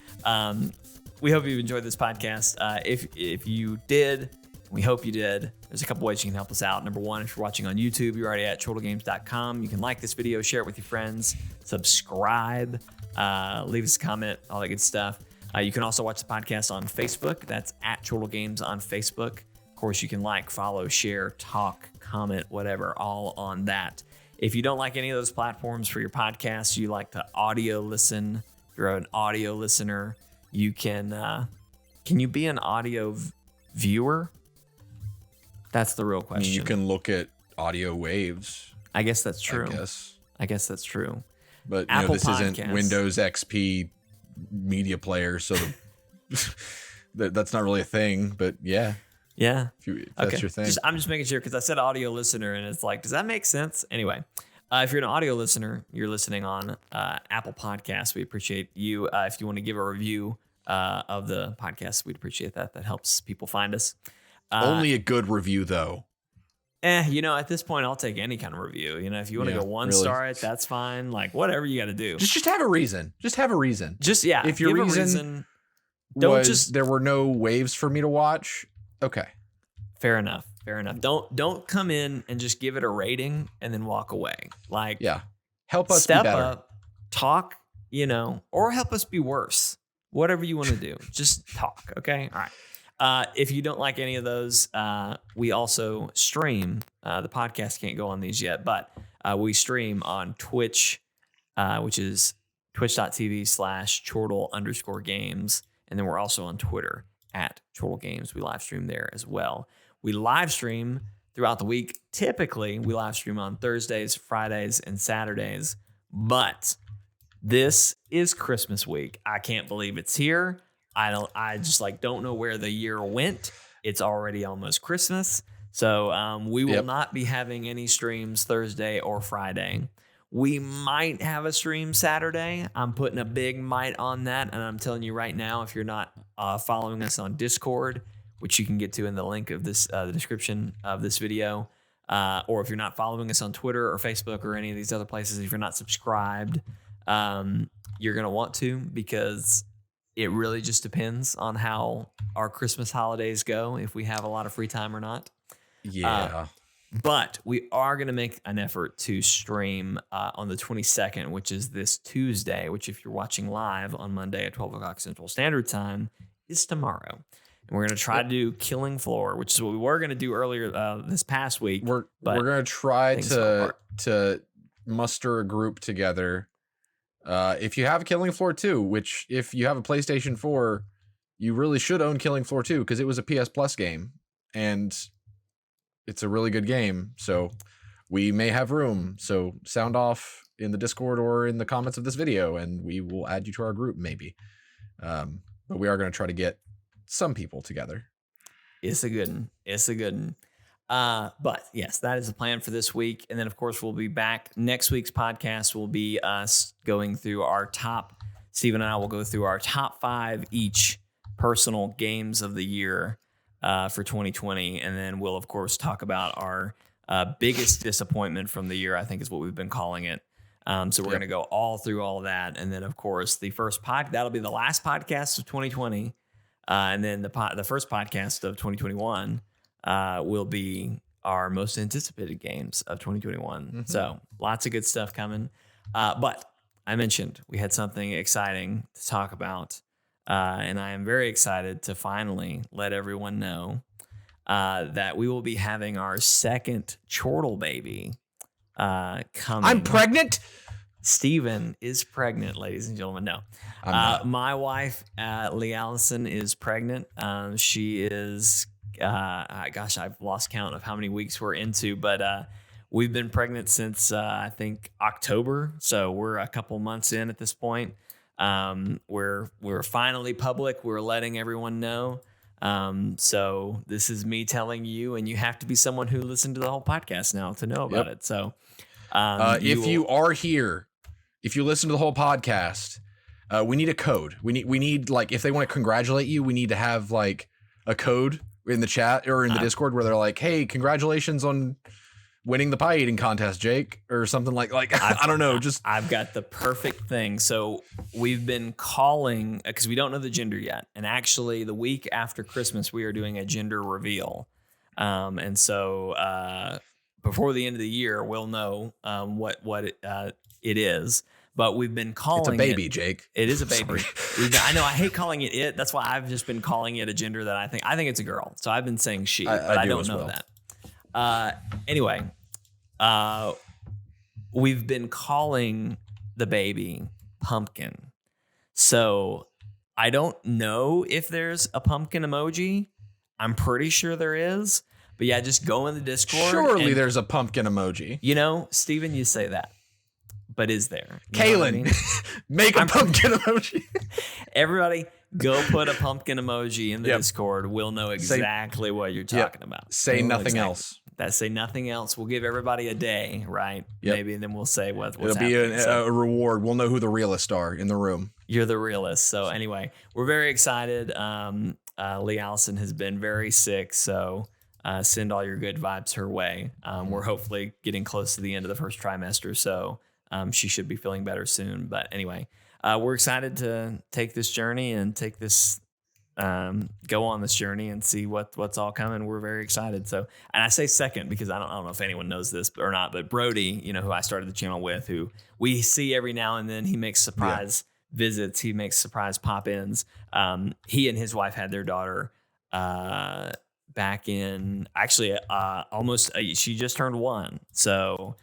We hope you've enjoyed this podcast. If you did, we hope you did. There's a couple ways you can help us out. Number one, if you're watching on YouTube, you're already at chortlegames.com. You can like this video, share it with your friends, subscribe, leave us a comment, all that good stuff. You can also watch the podcast on Facebook. That's at Chortle Games on Facebook. Of course, you can like, follow, share, talk, comment, whatever, all on that. If you don't like any of those platforms for your podcast, you like to audio listen. If you're an audio listener, you can you be an audio viewer? That's the real question. You can look at audio waves. I guess that's true. I guess that's true. But this isn't Windows XP media player, so that's not really a thing. But yeah. If that's your thing. I'm just making sure because I said audio listener and it's like, does that make sense? Anyway, if you're an audio listener, you're listening on Apple Podcasts. We appreciate you. If you want to give a review of the podcast, we'd appreciate that. That helps people find us. Only a good review, though. At this point, I'll take any kind of review. If you want to go one star it, that's fine. Like, whatever you got to do. Just have a reason. Just have a reason. If your reason there were no waves for me to watch. Okay. Fair enough. Don't come in and just give it a rating and then walk away. Like, help us step be better. up, talk, or help us be worse. Whatever you want to do, just talk. Okay. All right. If you don't like any of those, we also stream. The podcast can't go on these yet, but we stream on Twitch, which is twitch.tv/Chortle_games. And then we're also on Twitter at Chortle Games. We live stream there as well. We live stream throughout the week. Typically, we live stream on Thursdays, Fridays, and Saturdays. But this is Christmas week. I can't believe it's here. I just don't know where the year went. It's already almost Christmas. So we will not be having any streams Thursday or Friday. We might have a stream Saturday. I'm putting a big might on that. And I'm telling you right now, if you're not following us on Discord, which you can get to in the link of this, the description of this video. Or if you're not following us on Twitter or Facebook or any of these other places, if you're not subscribed, you're going to want to, because it really just depends on how our Christmas holidays go, if we have a lot of free time or not. Yeah. But we are going to make an effort to stream on the 22nd, which is this Tuesday, which if you're watching live on Monday at 12 o'clock Central Standard Time is tomorrow. And we're going to try to do Killing Floor, which is what we were going to do earlier this past week. We're going to try to muster a group together. If you have Killing Floor 2, which if you have a PlayStation 4, you really should own Killing Floor 2 because it was a PS Plus game. And it's a really good game, so we may have room. So sound off in the Discord or in the comments of this video, and we will add you to our group, maybe. But we are going to try to get some people together. It's a good one. It's a good one. But yes, that is the plan for this week. And then, of course, we'll be back. Next week's podcast will be us going through our top. Steven and I will go through our top 5 each personal games of the year for 2020, and then we'll of course talk about our biggest disappointment from the year, I think is what we've been calling it. So we're going to go all through all that, and then of course the first that'll be the last podcast of 2020, and then the first podcast of 2021 will be our most anticipated games of 2021. Mm-hmm. So lots of good stuff coming. But I mentioned we had something exciting to talk about. And I am very excited to finally let everyone know that we will be having our second Chortle baby coming. I'm pregnant? Steven is pregnant, ladies and gentlemen. No. My wife, Lee Allison, is pregnant. She is, gosh, I've lost count of how many weeks we're into, but we've been pregnant since, I think, October. So we're a couple months in at this point. We're finally public. We're letting everyone know. So this is me telling you, and you have to be someone who listened to the whole podcast now to know about it. So, you are here, if you listen to the whole podcast, we need a code. We need like, if they want to congratulate you, we need to have like a code in the chat or in the Discord where they're like, hey, congratulations on winning the pie eating contest, Jake, or something like I don't know. I've got the perfect thing. So we've been calling, because we don't know the gender yet, and actually the week after Christmas we are doing a gender reveal, and so before the end of the year we'll know what it is. But we've been calling it's a baby, Jake. It is a baby. I know. I hate calling it. That's why I've just been calling it a gender that I think it's a girl. So I've been saying she, but I don't know that. Anyway, we've been calling the baby Pumpkin. So I don't know if there's a pumpkin emoji. I'm pretty sure there is. But yeah, just go in the Discord. Surely there's a pumpkin emoji. You know, Steven, you say that. But is there? Kaylin, make a pumpkin emoji. Everybody, go put a pumpkin emoji in the Discord. We'll know exactly what you're talking about. Say nothing else. Say nothing else. We'll give everybody a day, right? Yep. Maybe, and then we'll say what's It'll happening. It'll be a reward. We'll know who the realists are in the room. You're the realist. So anyway, we're very excited. Lee Allison has been very sick, so send all your good vibes her way. We're hopefully getting close to the end of the first trimester, so she should be feeling better soon. But anyway, we're excited to take this journey and take this, go on this journey and see what's all coming. We're very excited. So, and I say second because I don't know if anyone knows this or not, but Brody, who I started the channel with, who we see every now and then, he makes surprise visits. He makes surprise pop-ins. He and his wife had their daughter, back in actually, she just turned 1. So,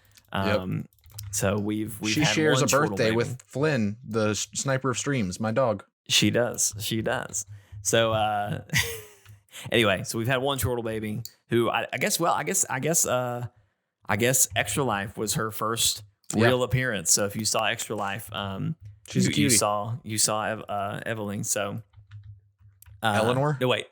so she shares a birthday with Flynn, the sniper of streams, my dog. She does. So anyway, so we've had one Chortle baby who I guess Extra Life was her first real appearance. So if you saw Extra Life, she's a cutie. You saw Evelyn. So Eleanor? No, wait.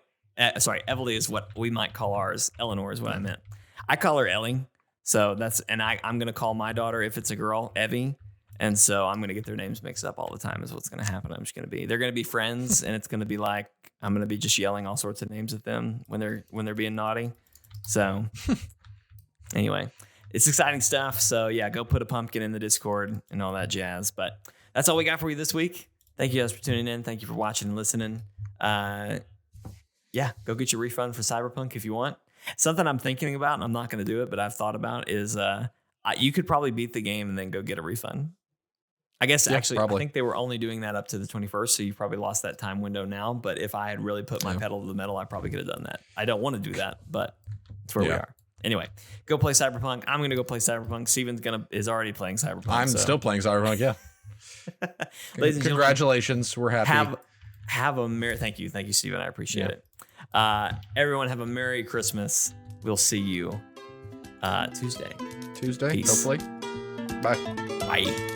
Sorry, Evelyn is what we might call ours. Eleanor is what I meant. I call her Ellie. So I'm going to call my daughter, if it's a girl, Evie. And so I'm going to get their names mixed up all the time is what's going to happen. They're going to be friends, and it's going to be like, I'm going to be just yelling all sorts of names at them when they're being naughty. So anyway, it's exciting stuff. So yeah, go put a pumpkin in the Discord and all that jazz. But that's all we got for you this week. Thank you guys for tuning in. Thank you for watching and listening. Yeah, go get your refund for Cyberpunk if you want. Something I'm thinking about, and I'm not going to do it, but I've thought about is you could probably beat the game and then go get a refund. I guess actually, probably. I think they were only doing that up to the 21st, so you've probably lost that time window now. But if I had really put my pedal to the metal, I probably could have done that. I don't want to do that, but that's where we are. Anyway, go play Cyberpunk. I'm going to go play Cyberpunk. Steven's is already playing Cyberpunk. I'm still playing Cyberpunk, yeah. Ladies and congratulations. We're happy. Have a merry... Thank you, Steven. I appreciate it. Everyone have a Merry Christmas. We'll see you Tuesday, Peace. Hopefully. Bye. Bye.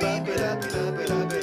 Ba-ba-da-ba-da-ba-da-ba.